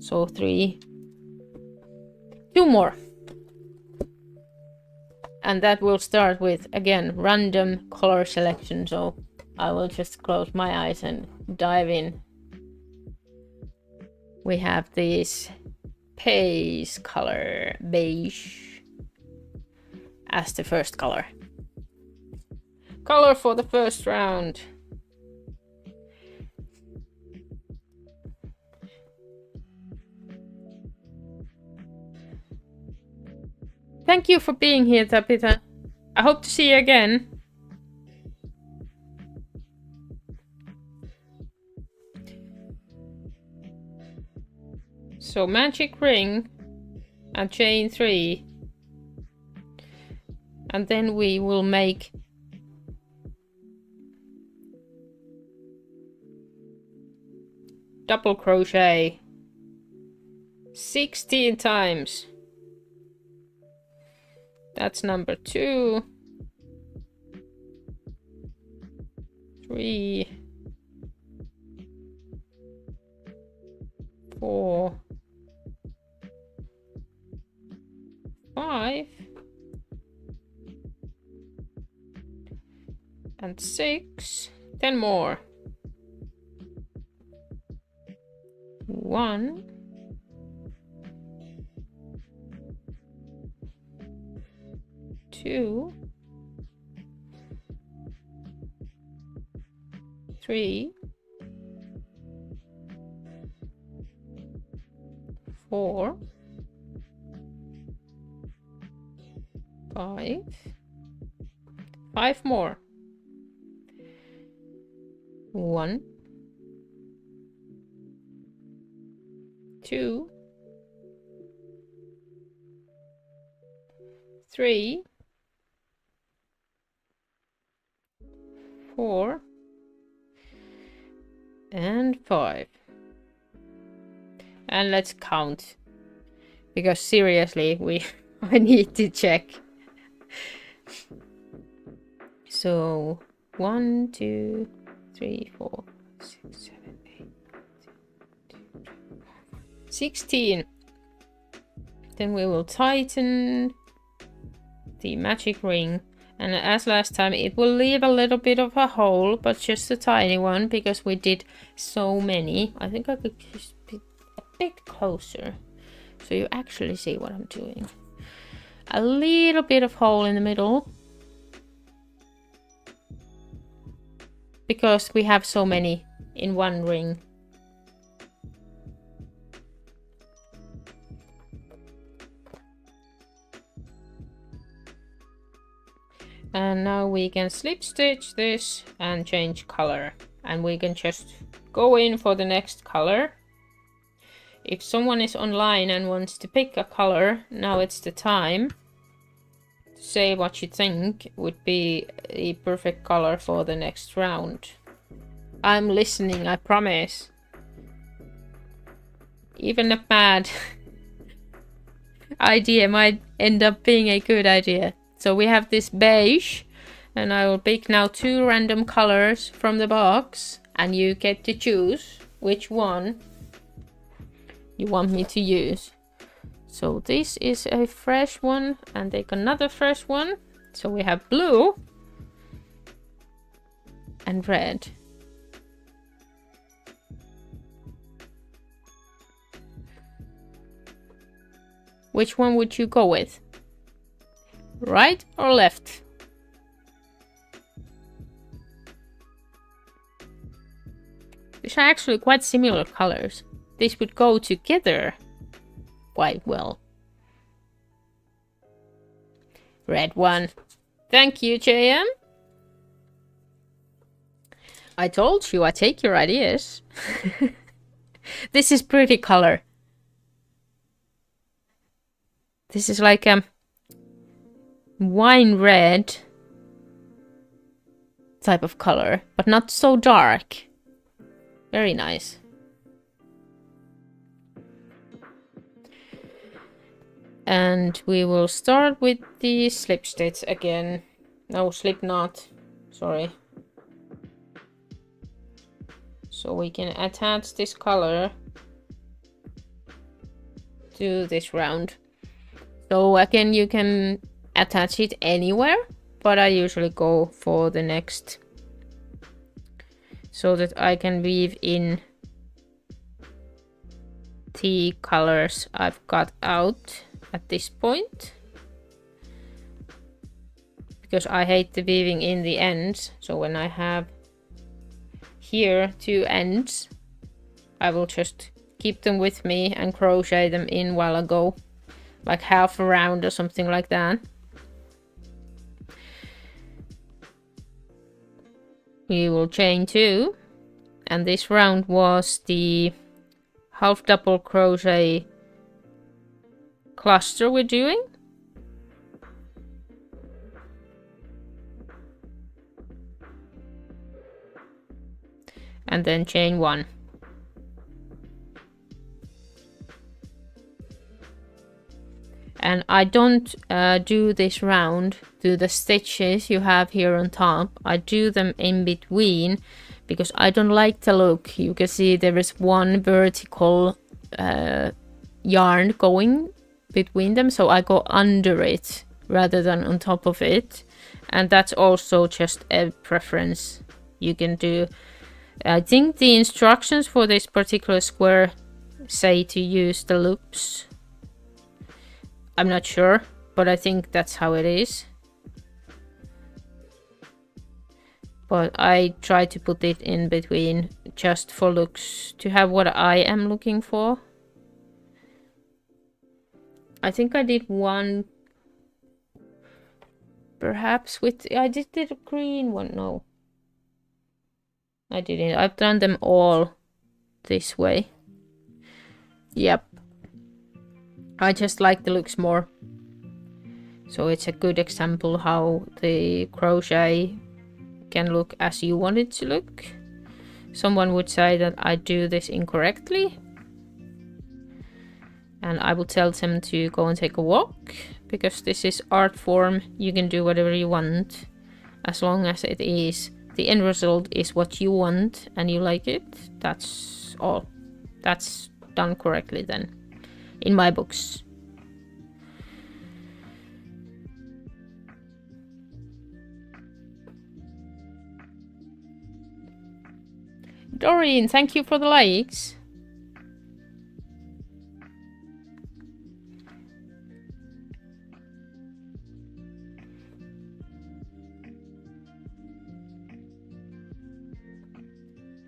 So 3. 2 more. And that will start with, again, random color selection. So I will just close my eyes and dive in. We have this beige color, beige, as the first color. Color for the first round. Thank you for being here, Tabitha. I hope to see you again. So magic ring and chain 3. And then we will make double crochet 16 times. That's number 2, 3, 4, 5, and 6. 10 more. 1, 2, 3, 4, 5. 5 more. 1, 2, 3, 4, and 5. And let's count, because seriously, I need to check. So 1, 2, 3, 4, 6, 7, 8, 16. Then we will tighten the magic ring, and as last time it will leave a little bit of a hole, but just a tiny one because we did so many. I think I could just be a bit closer so you actually see what I'm doing. A little bit of hole in the middle because we have so many in one ring. And now we can slip stitch this and change color, and we can just go in for the next color. If someone is online and wants to pick a color, now it's the time to say what you think would be the perfect color for the next round. I'm listening, I promise. Even a bad idea might end up being a good idea. So we have this beige, and I will pick now 2 random colors from the box, and you get to choose which one you want me to use. So this is a fresh one, and take another fresh one. So we have blue and red. Which one would you go with? Right or left? These are actually quite similar colors. These would go together quite well. Red one. Thank you, JM. I told you I take your ideas. This is pretty color. This is like wine red type of color, but not so dark. Very nice. And we will start with the slip stitch again. No, slip knot, sorry. So we can attach this color to this round. So again, you can attach it anywhere, but I usually go for the next, so that I can weave in the colors I've got out at this point, because I hate the weaving in the ends. So when I have here 2 ends, I will just keep them with me and crochet them in while I go, like half a round or something like that. We will chain 2, and this round was the half double crochet cluster we're doing. And then chain 1. And I don't do this round to the stitches you have here on top. I do them in between because I don't like the look. You can see there is one vertical yarn going between them, so I go under it rather than on top of it. And that's also just a preference you can do. I think the instructions for this particular square say to use the loops. I'm not sure, but I think that's how it is. But I try to put it in between just for looks, to have what I am looking for. I think I did one, perhaps with, I did a green one, no. I didn't, I've done them all this way. Yep. I just like the looks more. So it's a good example how the crochet can look as you want it to look. Someone would say that I do this incorrectly, and I will tell them to go and take a walk, because this is art form. You can do whatever you want as long as it is, the end result is what you want and you like it. That's all. That's done correctly then, in my books. Doreen, thank you for the likes.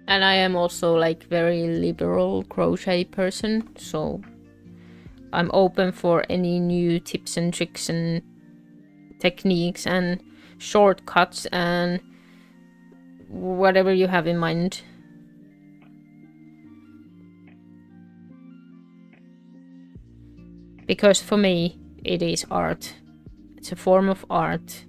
And I am also like very liberal crochet person, so I'm open for any new tips and tricks and techniques and shortcuts and whatever you have in mind. Because for me, it is art. It's a form of art.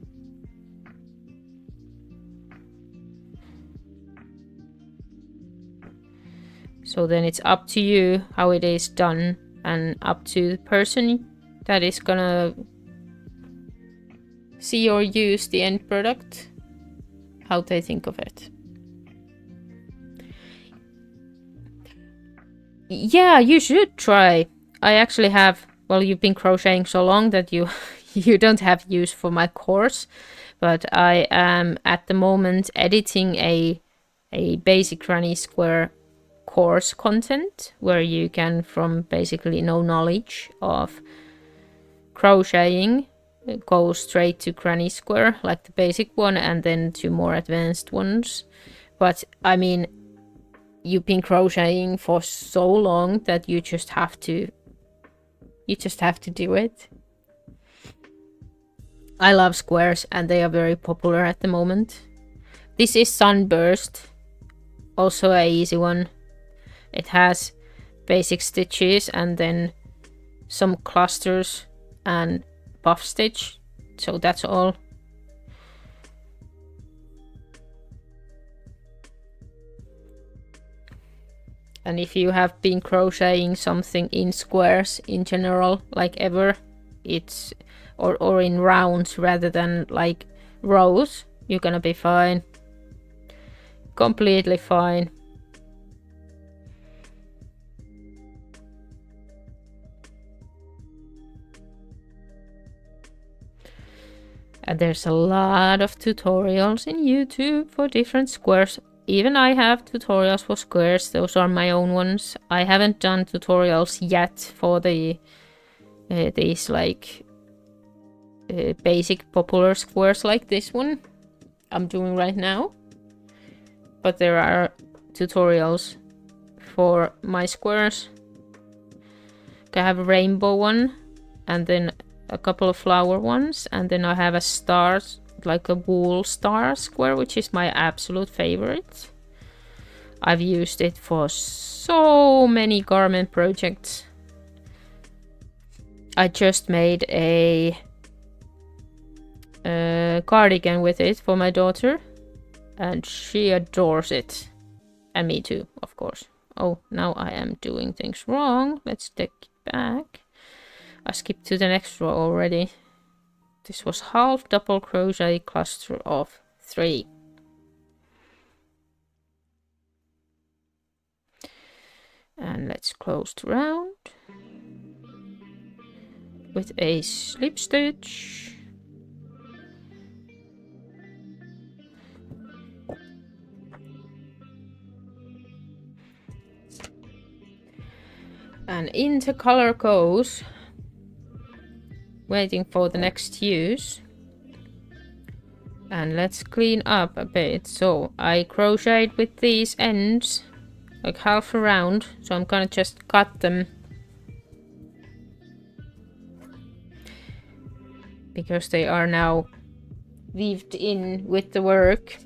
So then it's up to you how it is done, and up to the person that is gonna see or use the end product, how they think of it. Yeah, you should try. I actually have, well, you've been crocheting so long that you you don't have use for my course, but I am at the moment editing a basic granny square course content, where you can, from basically no knowledge of crocheting, go straight to granny square, like the basic one, and then to more advanced ones. But I mean, you've been crocheting for so long that you just have to do it. I love squares and they are very popular at the moment. This is Sunburst, also a easy one. It has basic stitches and then some clusters and puff stitch, so that's all. And if you have been crocheting something in squares in general, like ever, it's or in rounds rather than like rows, you're gonna be fine. Completely fine. And there's a lot of tutorials in YouTube for different squares. Even I have tutorials for squares. Those are my own ones. I haven't done tutorials yet for the these like basic popular squares like this one I'm doing right now. But there are tutorials for my squares. I have a rainbow one, and then a couple of flower ones, and then I have a star, like a wool star square, which is my absolute favorite. I've used it for so many garment projects. I just made a cardigan with it for my daughter, and she adores it. And me too, of course. Oh, now I am doing things wrong. Let's take it back. I skipped to the next row already. This was half double crochet cluster of 3. And let's close the round with a slip stitch. And into color goes, waiting for the next use. And let's clean up a bit. So I crocheted with these ends like half around, so I'm gonna just cut them because they are now weaved in with the work.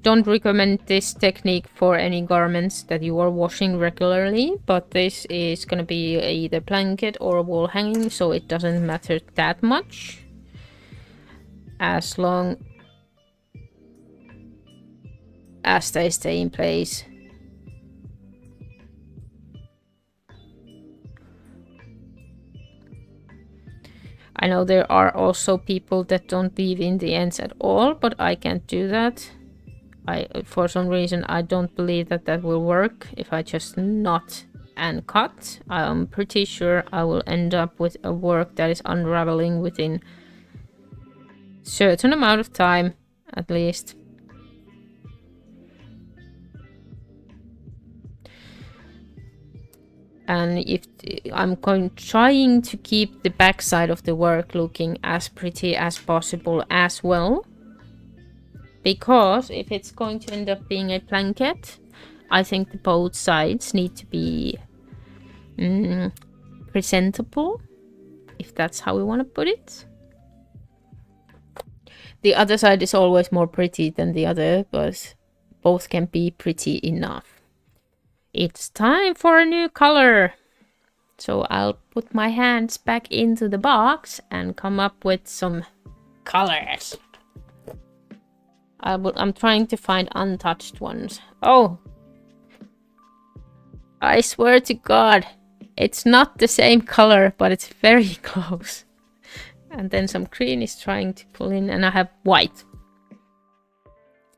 Don't recommend this technique for any garments that you are washing regularly, but this is gonna be either blanket or wall hanging, so it doesn't matter that much as long as they stay in place. I know there are also people that don't weave in the ends at all, but I can't do that. For some reason, I don't believe that that will work if I just knot and cut. I'm pretty sure I will end up with a work that is unraveling within a certain amount of time, at least. And if I'm trying to keep the back side of the work looking as pretty as possible as well. Because if it's going to end up being a blanket, I think the both sides need to be presentable, if that's how we want to put it. The other side is always more pretty than the other, but both can be pretty enough. It's time for a new color. So I'll put my hands back into the box and come up with some colors. I'm trying to find untouched ones. Oh! I swear to God, it's not the same color, but it's very close. And then some green is trying to pull in, and I have white.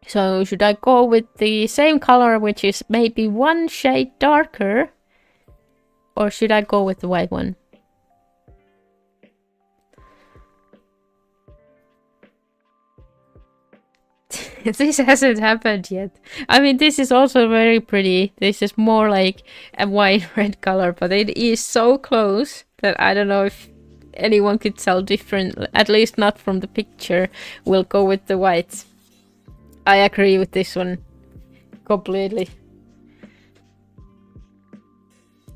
So should I go with the same color, which is maybe one shade darker? Or should I go with the white one? This hasn't happened yet. I mean, this is also very pretty. This is more like a white red color, but it is so close that I don't know if anyone could tell different, at least not from the picture. We'll go with the white. I agree with this one completely.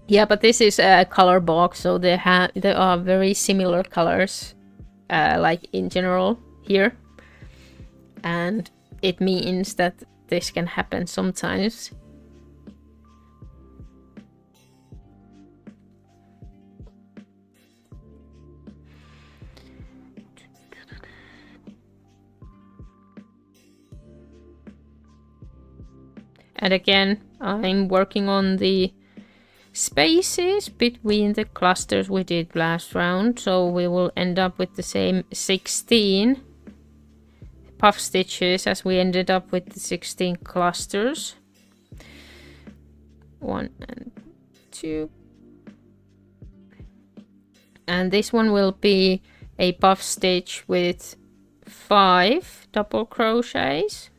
Yeah, but this is a color box, so there are very similar colors, like in general here. And it means that this can happen sometimes. And again, I'm working on the spaces between the clusters we did last round, so we will end up with the same 16 puff stitches as we ended up with the 16 clusters. 1 and 2. And this one will be a puff stitch with 5 double crochets.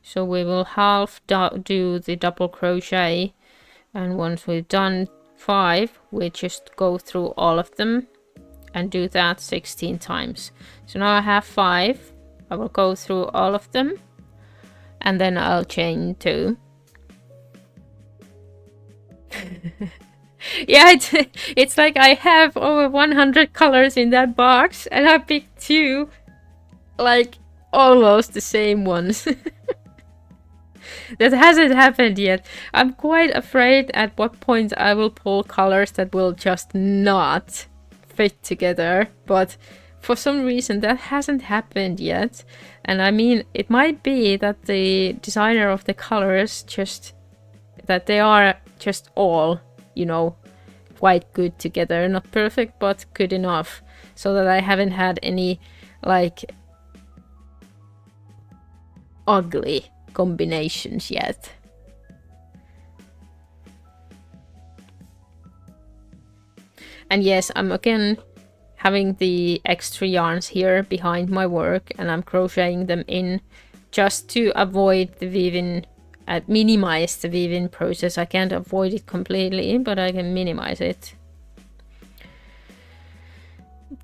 So we will half do the double crochet, and once we've done 5, we just go through all of them and do that 16 times. So now I have 5. I will go through all of them and then I'll chain 2. Yeah, it's like I have over 100 colors in that box and I picked 2, like almost the same ones. That hasn't happened yet. I'm quite afraid at what point I will pull colors that will just not fit together, but for some reason that hasn't happened yet. And I mean, it might be that the designer of the colors that they are just all, you know, quite good together. Not perfect, but good enough. So that I haven't had any, like, ugly combinations yet. And yes, I'm again having the extra yarns here behind my work, and I'm crocheting them in just to avoid the weaving, minimize the weaving process. I can't avoid it completely, but I can minimize it.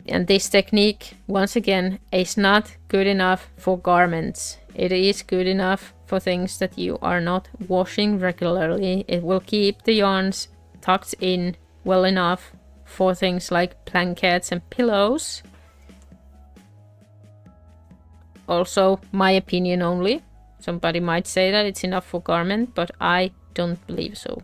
And this technique, once again, is not good enough for garments. It is good enough for things that you are not washing regularly. It will keep the yarns tucked in well enough for things like blankets and pillows. Also, my opinion only. Somebody might say that it's enough for garment, but I don't believe so.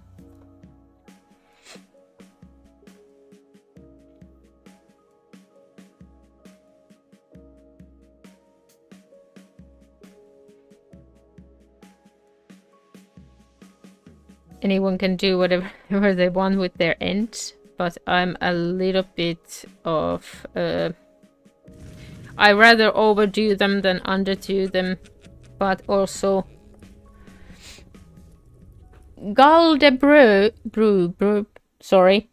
Anyone can do whatever they want with their ends, but I'm a little bit of... I rather overdo them than underdo them, but also... Gal de Bru, sorry.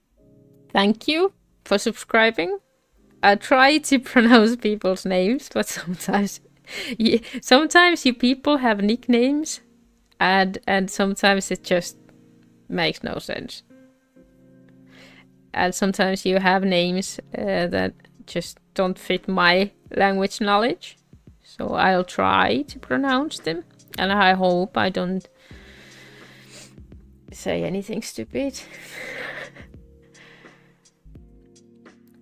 Thank you for subscribing. I try to pronounce people's names, but sometimes... sometimes you people have nicknames, and sometimes it just makes no sense. And sometimes you have names that just don't fit my language knowledge. So I'll try to pronounce them, and I hope I don't say anything stupid.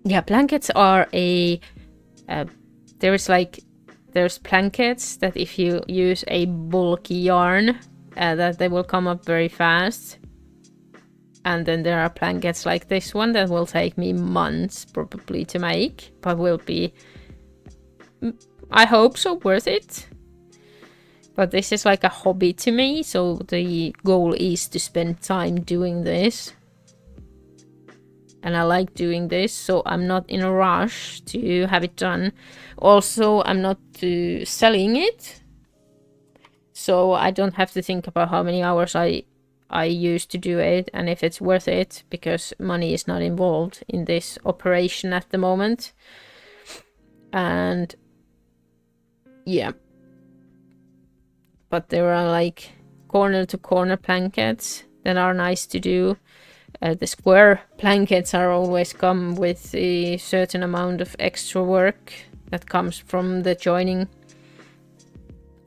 Yeah, blankets are a... there's blankets that if you use a bulky yarn, that they will come up very fast. And then there are blankets like this one that will take me months probably to make, but will be, I hope so, worth it. But this is like a hobby to me, so the goal is to spend time doing this. And I like doing this, so I'm not in a rush to have it done. Also, I'm not selling it, so I don't have to think about how many hours I use to do it and if it's worth it, because money is not involved in this operation at the moment. And yeah, but there are like corner to corner blankets that are nice to do. The square blankets are always come with a certain amount of extra work that comes from the joining,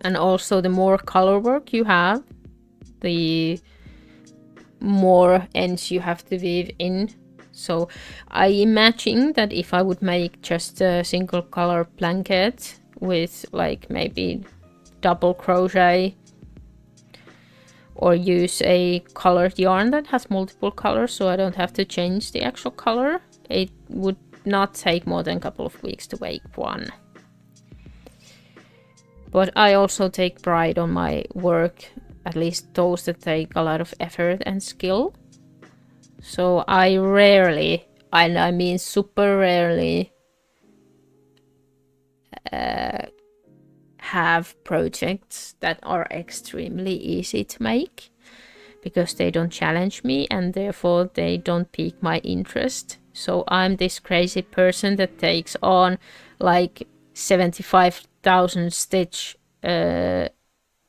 and also the more color work you have, the more ends you have to weave in. So I imagine that if I would make just a single color blanket with like maybe double crochet or use a colored yarn that has multiple colors, so I don't have to change the actual color, it would not take more than a couple of weeks to make one. But I also take pride on my work, at least those that take a lot of effort and skill. So I rarely, and I mean super rarely, have projects that are extremely easy to make, because they don't challenge me and therefore they don't pique my interest. So I'm this crazy person that takes on like 75,000 stitch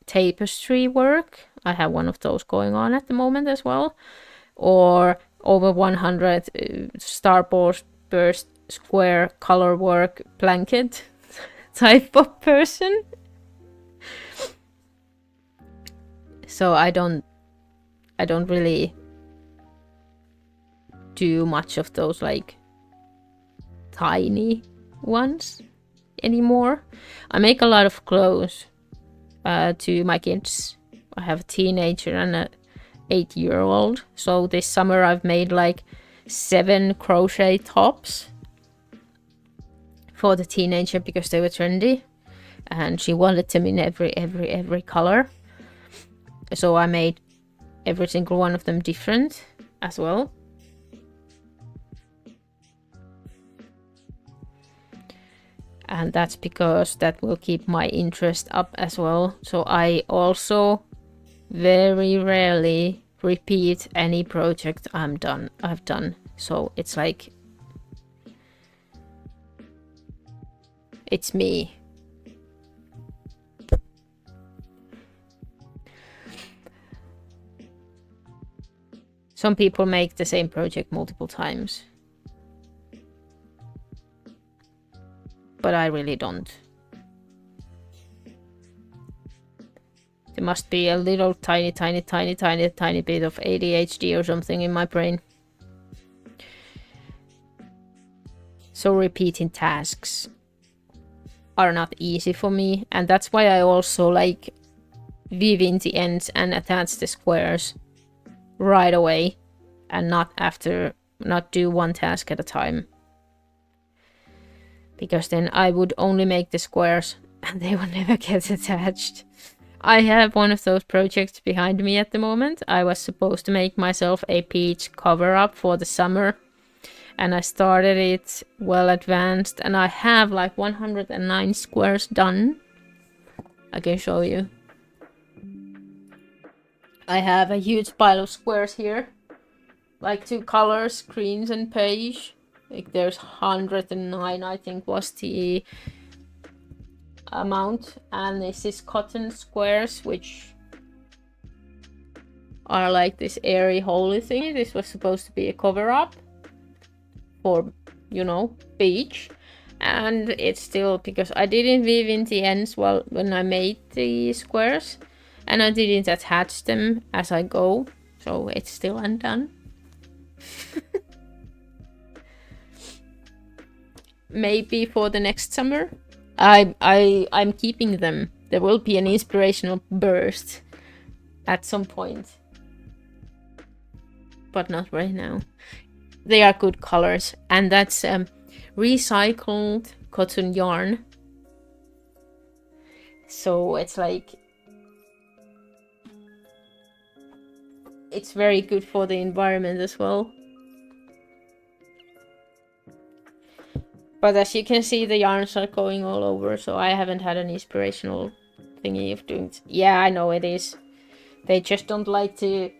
tapestry work. I have one of those going on at the moment as well. Or over 100 starburst square color work blanket type of person. So I don't really do much of those like tiny ones anymore. I make a lot of clothes to my kids. I have a teenager and a 8-year-old. So this summer I've made like 7 crochet tops for the teenager because they were trendy and she wanted them in every color. So I made every single one of them different as well. And that's because that will keep my interest up as well. So I also very rarely repeat any project I've done. So it's like, it's me. Some people make the same project multiple times, but I really don't. There must be a little tiny bit of ADHD or something in my brain. So repeating tasks are not easy for me, and that's why I also like weave in the ends and attach the squares right away and not do one task at a time, because then I would only make the squares and they would never get attached. I have one of those projects behind me at the moment. I was supposed to make myself a peach cover up for the summer, and I started it well advanced, and I have like 109 squares done. I can show you. I have a huge pile of squares here, like 2 colors, greens and beige. Like there's 109, I think was the amount, and this is cotton squares, which are like this airy holy thing. This was supposed to be a cover up for, you know, beach, and it's still, because I didn't weave in the ends well when I made the squares, and I didn't attach them as I go, so it's still undone. Maybe for the next summer I'm keeping them. There will be an inspirational burst at some point, but not right now. They are good colors, and that's recycled cotton yarn, so it's like, it's very good for the environment as well. But as you can see, the yarns are going all over, so I haven't had an inspirational thingy of doing it. Yeah, I know it is. They just don't like to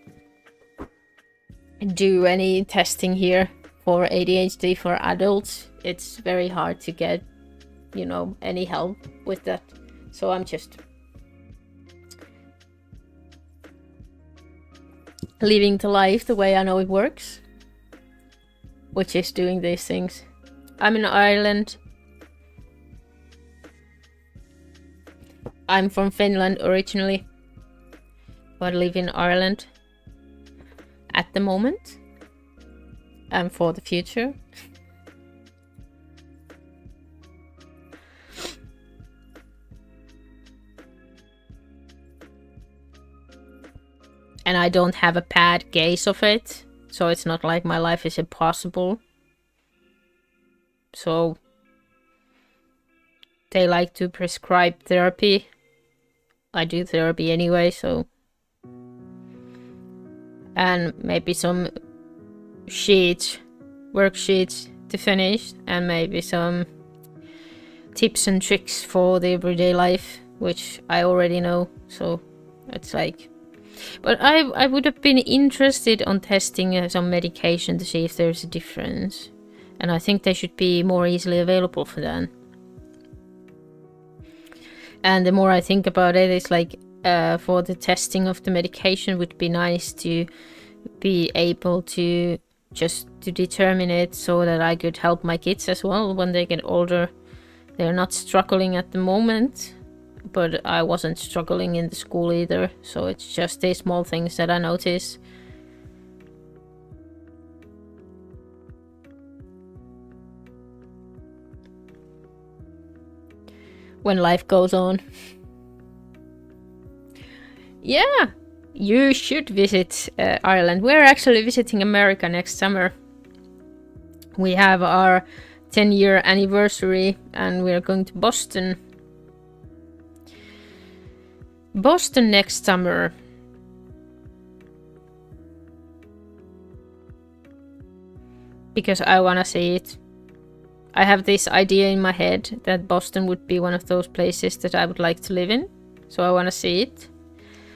do any testing here for ADHD for adults. It's very hard to get, you know, any help with that. So I'm just living the life the way I know it works, which is doing these things. I'm in Ireland. I'm from Finland originally, but live in Ireland at the moment and for the future. And I don't have a bad case of it, so it's not like my life is impossible. So they like to prescribe therapy. I do therapy anyway, so. And maybe some worksheets to finish, and maybe some tips and tricks for the everyday life, which I already know. So it's like, but I would have been interested on testing some medication to see if there's a difference, and I think they should be more easily available for that. And the more I think about it, it's like for the testing of the medication would be nice to be able to just to determine it so that I could help my kids as well when they get older. They're not struggling at the moment, but I wasn't struggling in the school either, so it's just these small things that I notice. When life goes on. Yeah, you should visit Ireland. We're actually visiting America next summer. We have our 10-year anniversary and we're going to Boston. Boston next summer. Because I wanna see it. I have this idea in my head that Boston would be one of those places that I would like to live in. So I wanna see it.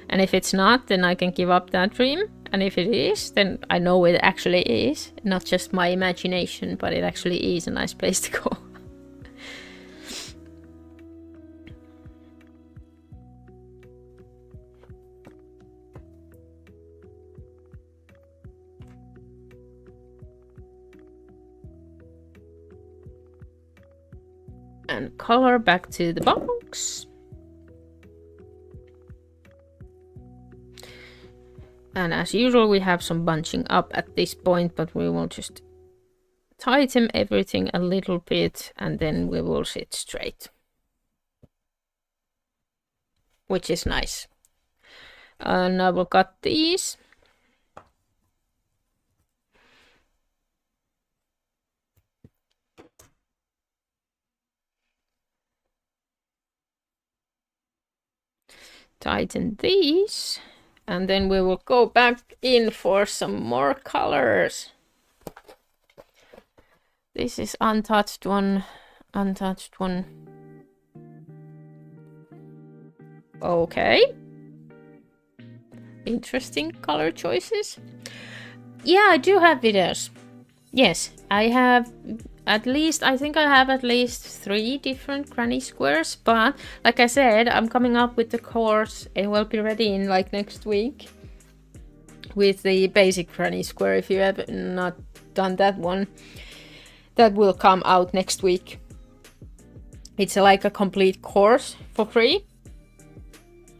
And if it's not, then I can give up that dream. And if it is, then I know it actually is. Not just my imagination, but it actually is a nice place to go. And color back to the box. And as usual, we have some bunching up at this point, but we will just tighten everything a little bit and then we will sit straight. Which is nice. And I will cut these. Tighten these. And then we will go back in for some more colors. This is untouched one, untouched one. Okay. Interesting color choices. Yeah, I do have videos. Yes, I have at least, I think I have at least 3 different granny squares, but like I said, I'm coming up with the course. It will be ready in like next week with the basic granny square. If you have not done that one, that will come out next week. It's like a complete course for free.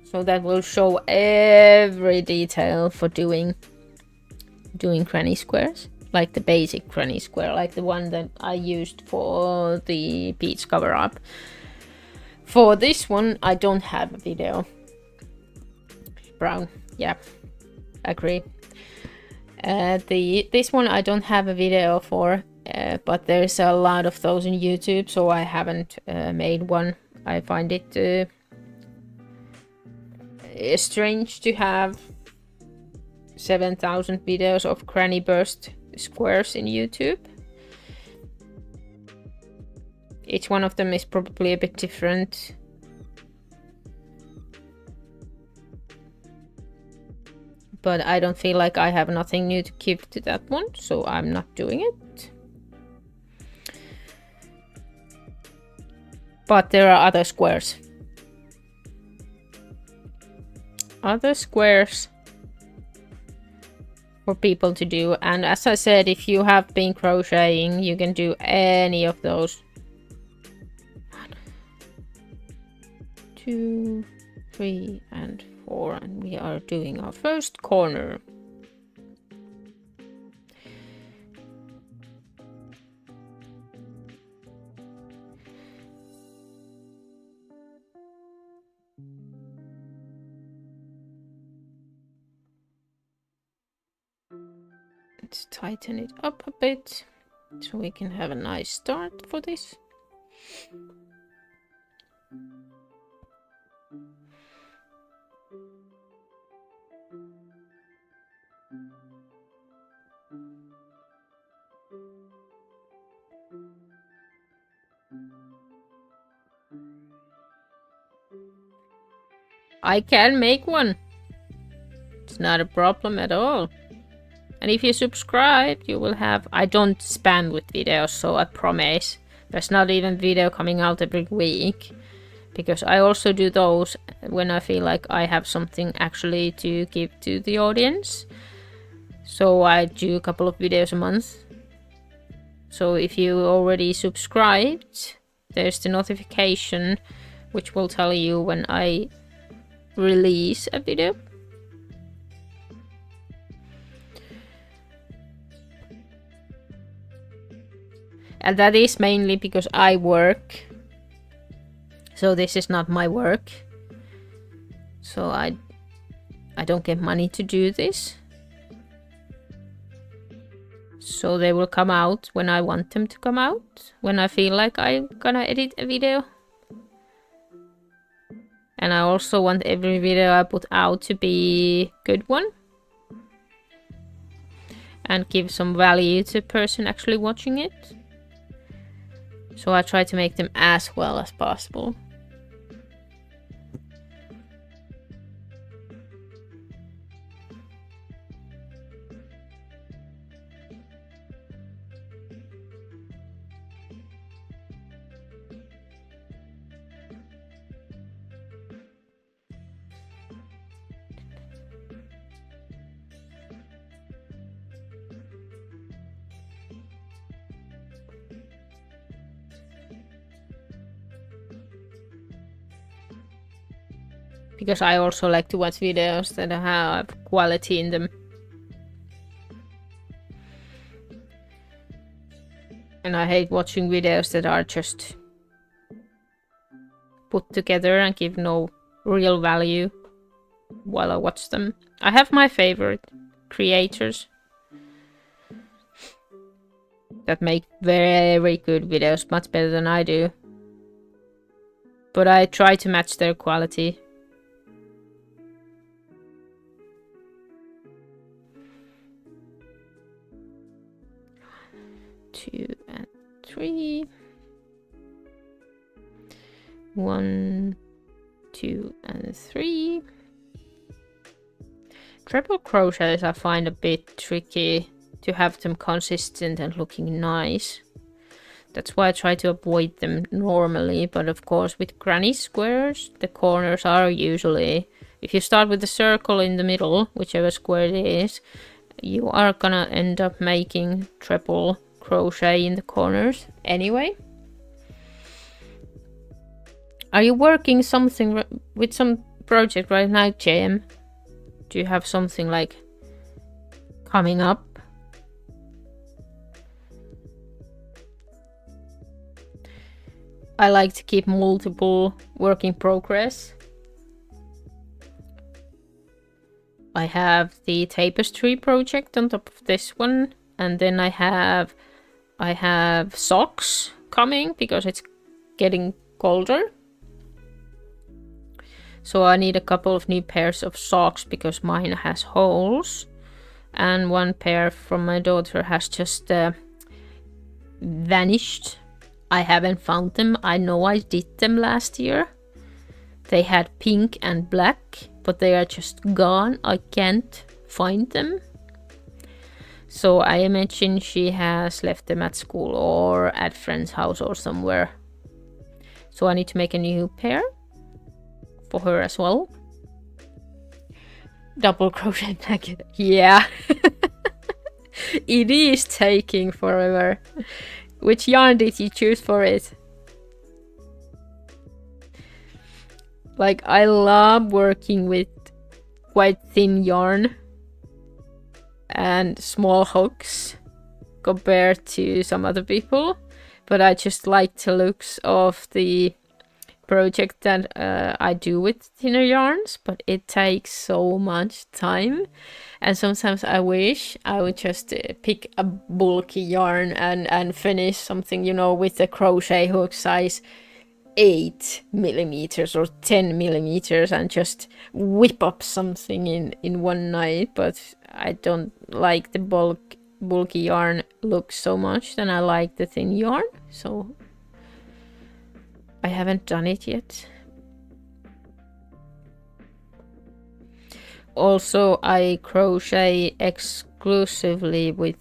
So that will show every detail for doing granny squares. Like the basic granny square, like the one that I used for the beach cover up. For this one, I don't have a video. Brown, yeah, agree. This one I don't have a video for, but there's a lot of those on YouTube, so I haven't made one. I find it strange to have 7,000 videos of granny burst squares in YouTube. Each one of them is probably a bit different. But I don't feel like I have nothing new to give to that one, so I'm not doing it. But there are other squares. Other squares for people to do, and as I said, if you have been crocheting, you can do any of those. 1, 2, 3 and 4, and we are doing our first corner. Let's tighten it up a bit so we can have a nice start for this. I can make one. It's not a problem at all. And if you subscribe, you will have... I don't spam with videos, so I promise. There's not even video coming out every week. Because I also do those when I feel like I have something actually to give to the audience. So I do a couple of videos a month. So if you already subscribed, there's the notification which will tell you when I release a video. And that is mainly because I work. So this is not my work. So I don't get money to do this. So they will come out when I want them to come out. When I feel like I'm gonna edit a video. And I also want every video I put out to be a good one. And give some value to the person actually watching it. So I try to make them as well as possible. Because I also like to watch videos that have quality in them. And I hate watching videos that are just put together and give no real value while I watch them. I have my favorite creators that make very good videos, much better than I do. But I try to match their quality. 2 and 3. 1, 2 and 3. Triple crochets I find a bit tricky to have them consistent and looking nice. That's why I try to avoid them normally, but of course with granny squares the corners are usually, if you start with the circle in the middle, whichever square it is, you are gonna end up making triple crochet in the corners anyway. Are you working something with some project right now, JM? Do you have something like coming up? I like to keep multiple work in progress. I have the tapestry project on top of this one, and then I have socks coming because it's getting colder. So I need a couple of new pairs of socks because mine has holes, and one pair from my daughter has just vanished. I haven't found them. I know I did them last year. They had pink and black, but they are just gone. I can't find them. So I imagine she has left them at school or at friend's house or somewhere. So I need to make a new pair for her as well. Double crochet blanket. Yeah. It is taking forever. Which yarn did you choose for it? Like, I love working with quite thin yarn and small hooks compared to some other people, but I just like the looks of the project that I do with thinner yarns, but it takes so much time, and sometimes I wish I would just pick a bulky yarn and finish something, you know, with a crochet hook size 8mm or 10mm and just whip up something in one night. But I don't like the bulky yarn look so much, then I like the thin yarn. So I haven't done it yet. Also, I crochet exclusively with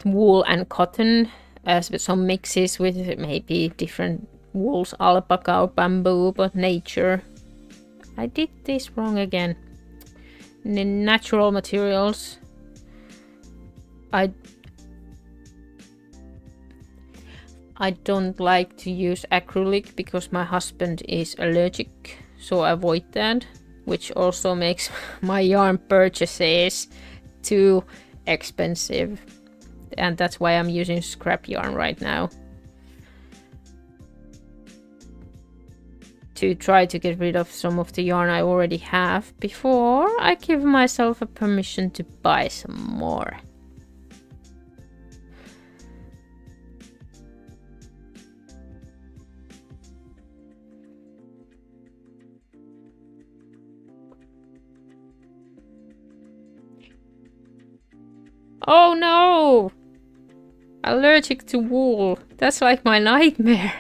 wool and cotton, as with some mixes with maybe different wools, alpaca or bamboo, but nature. I did this wrong again. Natural materials. I don't like to use acrylic because my husband is allergic, so I avoid that, which also makes my yarn purchases too expensive. And that's why I'm using scrap yarn right now, to try to get rid of some of the yarn I already have before I give myself a permission to buy some more. Oh no! Allergic to wool. That's like my nightmare.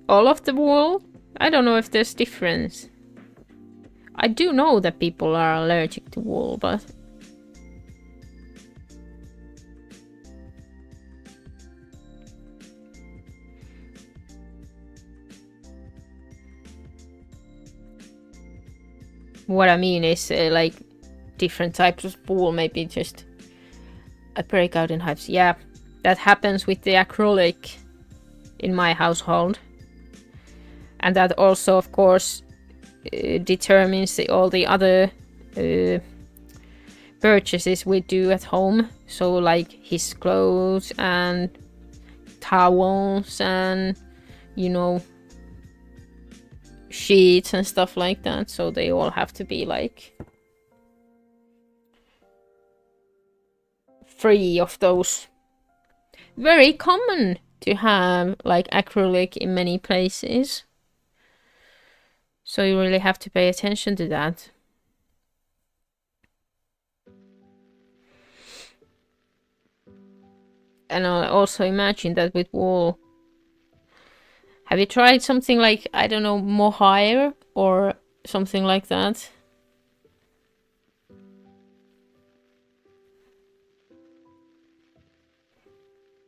All of the wool? I don't know if there's difference. I do know that people are allergic to wool, but... What I mean is like different types of wool, maybe just a breakout in hives. Yeah, that happens with the acrylic in my household. And that also, of course, determines all the other purchases we do at home. So like his clothes and towels and, you know, sheets and stuff like that. So they all have to be like free of those. Very common to have like acrylic in many places. So you really have to pay attention to that. And I also imagine that with wool. Have you tried something like, I don't know, mohair or something like that?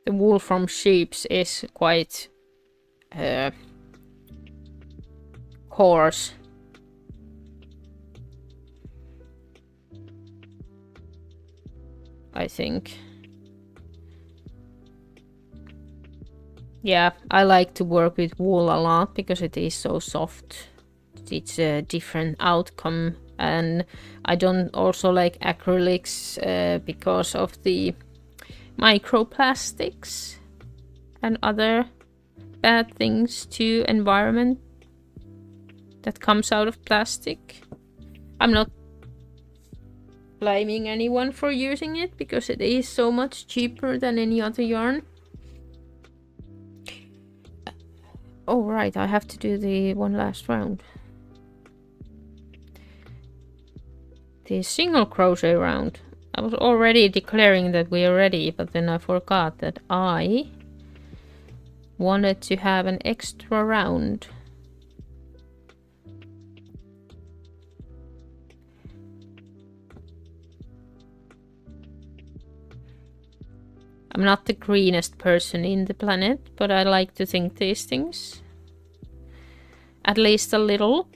The wool from sheep is quite coarse. I think. Yeah, I like to work with wool a lot because it is so soft. It's a different outcome, and I don't also like acrylics because of the microplastics and other bad things to environment that comes out of plastic. I'm not blaming anyone for using it because it is so much cheaper than any other yarn. Oh right, I have to do the one last round. The single crochet round. I was already declaring that we are ready, but then I forgot that I wanted to have an extra round. I'm not the greenest person in the planet, but I like to think these things. At least a little,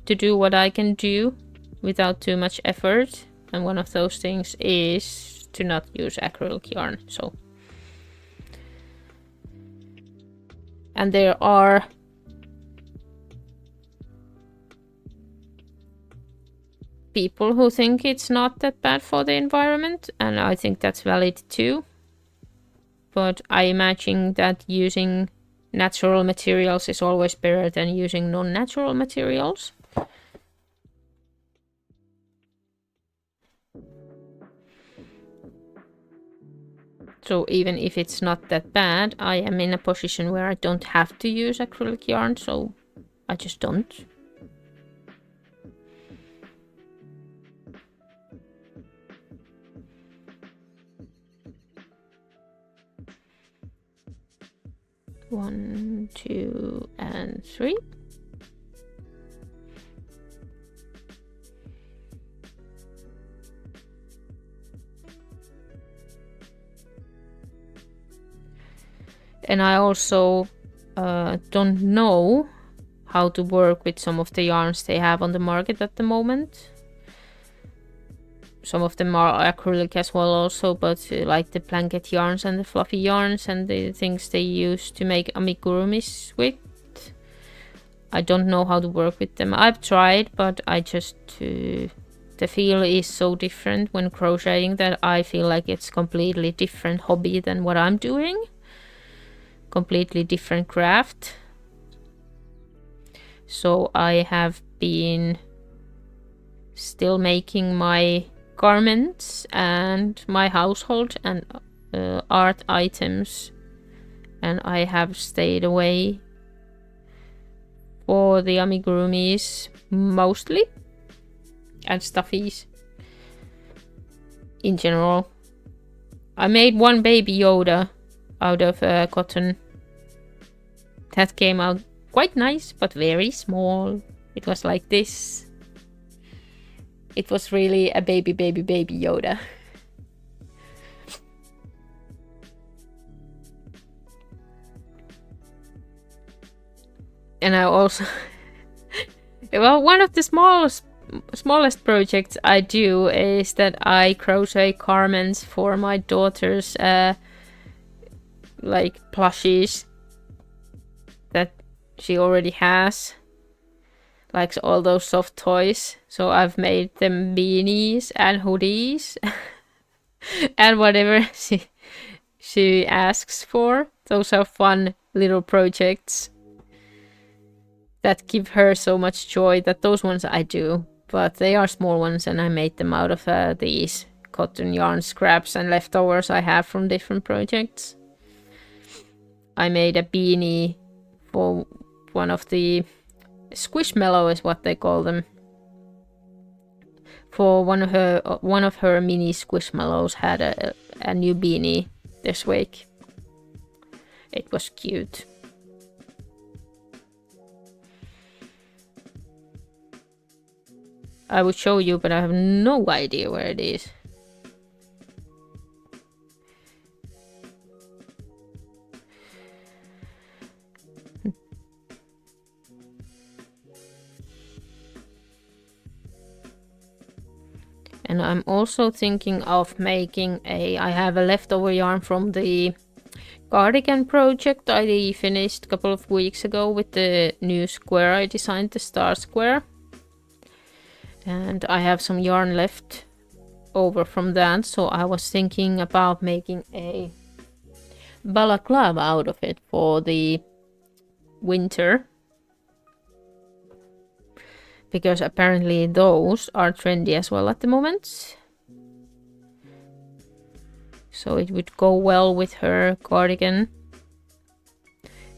to do what I can do without too much effort. And one of those things is to not use acrylic yarn. So, and there are people who think it's not that bad for the environment, and I think that's valid too. But I imagine that using natural materials is always better than using non-natural materials. So even if it's not that bad, I am in a position where I don't have to use acrylic yarn, so I just don't. 1, 2, and 3. And I also don't know how to work with some of the yarns they have on the market at the moment. Some of them are acrylic as well also, but like the blanket yarns and the fluffy yarns and the things they use to make amigurumis with, I don't know how to work with them. I've tried, but I just the feel is so different when crocheting that I feel like it's completely different hobby than what I'm doing. Completely different craft. So I have been still making my garments and my household and art items, and I have stayed away for the amigurumis mostly, and stuffies in general. I made one baby Yoda out of cotton. That came out quite nice, but very small. It was like this. It was really a baby Yoda. And I also... well, one of the smallest projects I do is that I crochet garments for my daughter's like plushies that she already has, like all those soft toys. So I've made them beanies and hoodies and whatever she asks for. Those are fun little projects that give her so much joy. That those ones I do, but they are small ones, and I made them out of these cotton yarn scraps and leftovers I have from different projects. I made a beanie for one of the Squishmallow is what they call them. For one of her mini Squishmallows had a new beanie this week. It was cute. I would show you, but I have no idea where it is. And I'm also thinking of making I have a leftover yarn from the cardigan project I finished a couple of weeks ago with the new square I designed, the star square. And I have some yarn left over from that, so I was thinking about making a balaclava out of it for the winter. Because apparently those are trendy as well at the moment. So it would go well with her cardigan.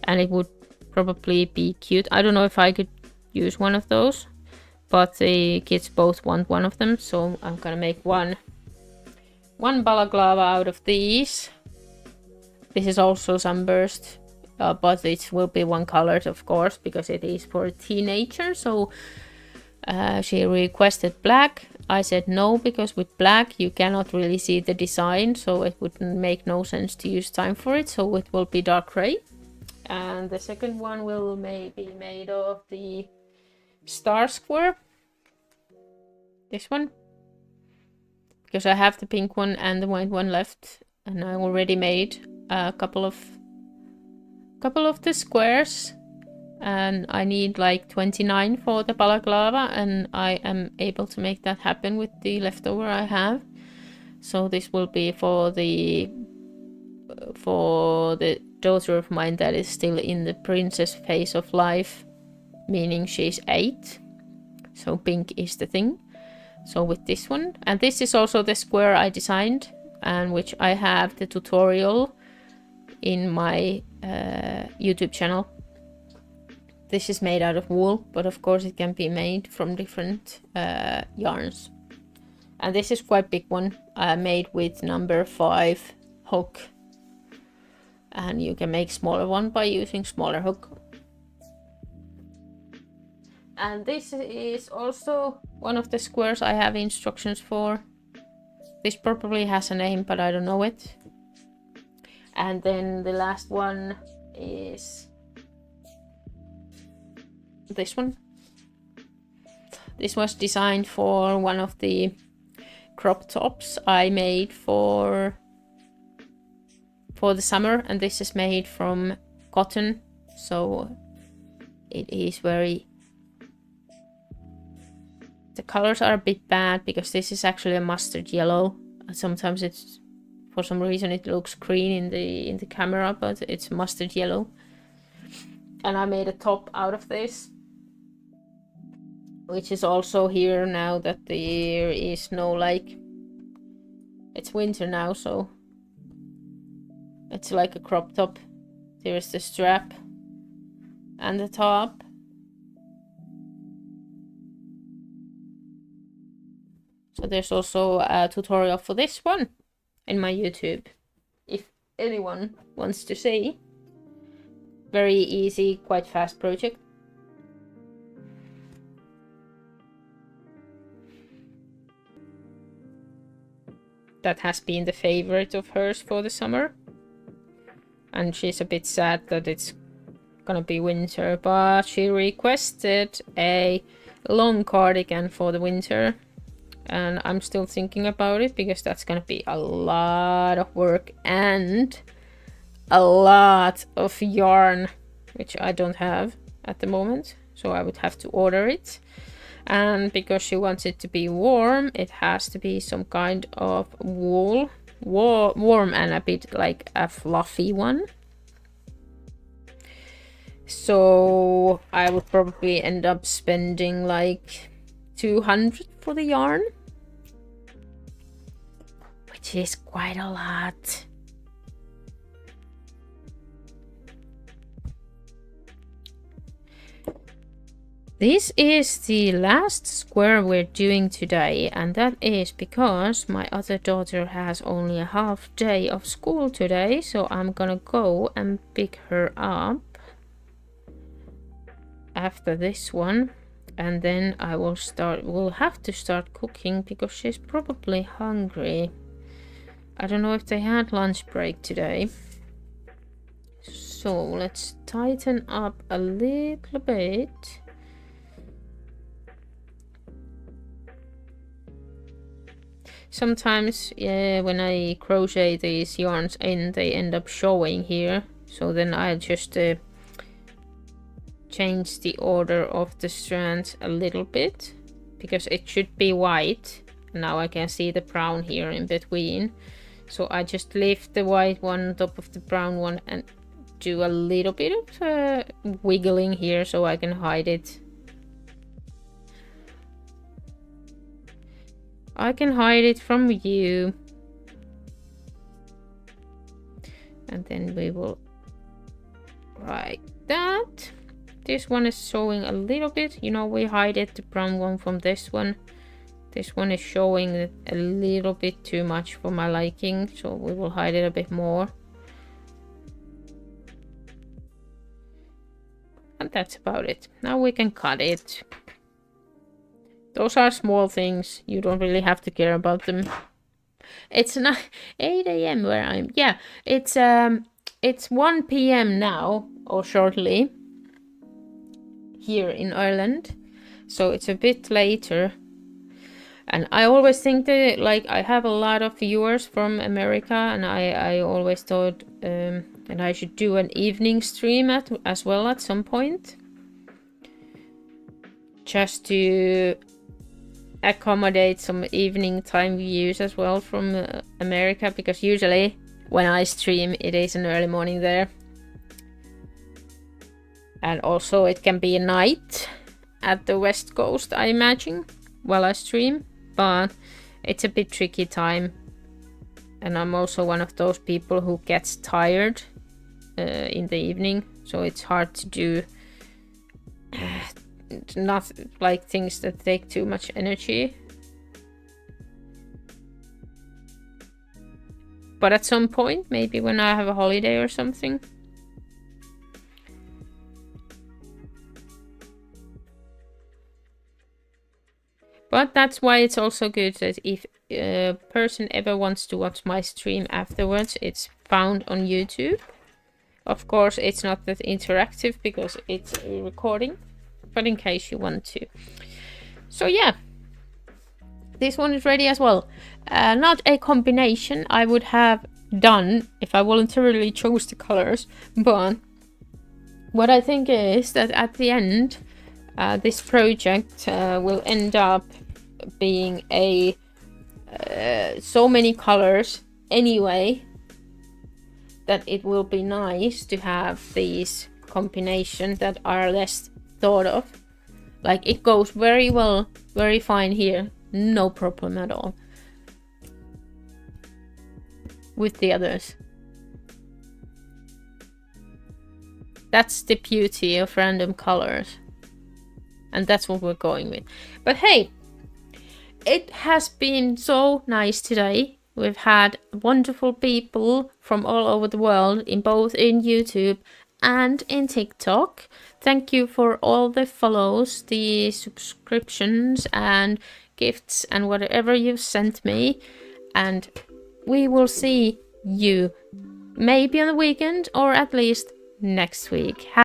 And it would probably be cute. I don't know if I could use one of those, but the kids both want one of them. So I'm gonna make one balaclava out of these. This is also sunburst. But it will be one colored, of course, because it is for a teenager. So she requested black. I said no, because with black you cannot really see the design, so it would make no sense to use time for it. So it will be dark gray. And the second one will be made of the star square. This one. Because I have the pink one and the white one left. And I already made a couple of the squares. And I need like 29 for the balaclava, and I am able to make that happen with the leftover I have. So this will be for the daughter of mine that is still in the princess phase of life, meaning she's 8. So pink is the thing. So with this one, and this is also the square I designed, and which I have the tutorial in my YouTube channel. This is made out of wool, but of course it can be made from different yarns. And this is quite big one, made with number 5 hook. and you can make smaller one by using smaller hook. And this is also one of the squares I have instructions for. This probably has a name, but I don't know it. And then the last one is this one. This was designed for one of the crop tops I made for the summer, and this is made from cotton, so it is very... The colors are a bit bad because this is actually a mustard yellow. Sometimes it's, for some reason, it looks green in the camera, but it's mustard yellow. And I made a top out of this, which is also here now that there is no, like, it's winter now, so it's like a crop top. There's the strap and the top. So there's also a tutorial for this one in my YouTube, if anyone wants to see. Very easy, quite fast project. That has been the favorite of hers for the summer. And she's a bit sad that it's gonna be winter, but she requested a long cardigan for the winter. And I'm still thinking about it because that's gonna be a lot of work and a lot of yarn, which I don't have at the moment, so I would have to order it. And because she wants it to be warm, it has to be some kind of wool, warm and a bit like a fluffy one. So I would probably end up spending like 200 for the yarn, which is quite a lot. This is the last square we're doing today, and that is because my other daughter has only a half day of school today, so I'm gonna go and pick her up after this one, and then I will we'll have to start cooking because she's probably hungry. I don't know if they had lunch break today. So let's tighten up a little bit. Sometimes when I crochet these yarns in, they end up showing here, so then I just change the order of the strands a little bit, because it should be white. Now I can see the brown here in between, so I just lift the white one on top of the brown one and do a little bit of wiggling here so I can hide it. I can hide it from you. And then we will like that. This one is showing a little bit, you know, we hide it, the brown one from this one. This one is showing a little bit too much for my liking, so we will hide it a bit more. And that's about it. Now we can cut it. Those are small things, you don't really have to care about them. It's not 8 AM where I'm... Yeah, it's 1 PM now, or shortly, here in Ireland. So it's a bit later. And I always think that, like, I have a lot of viewers from America, and I always thought that I should do an evening stream as well at some point. Just to accommodate some evening time views as well from America, because usually when I stream it is an early morning there, and also it can be a night at the West Coast, I imagine, while I stream, but it's a bit tricky time, and I'm also one of those people who gets tired in the evening, so it's hard to do not like things that take too much energy. but at some point, maybe when I have a holiday or something. But that's why it's also good that if a person ever wants to watch my stream afterwards, it's found on YouTube. Of course, it's not that interactive because it's a recording, but in case you want to. So yeah, this one is ready as well. Not a combination I would have done if I voluntarily chose the colors, but what I think is that at the end, this project will end up being a so many colors anyway, that it will be nice to have these combinations that are less thought of. Like, it goes very well, very fine here, no problem at all with the others. That's the beauty of random colors, and that's what we're going with. But hey, it has been so nice today. We've had wonderful people from all over the world, in both in YouTube and in TikTok. Thank you for all the follows, the subscriptions and gifts and whatever you've sent me. And we will see you maybe on the weekend or at least next week.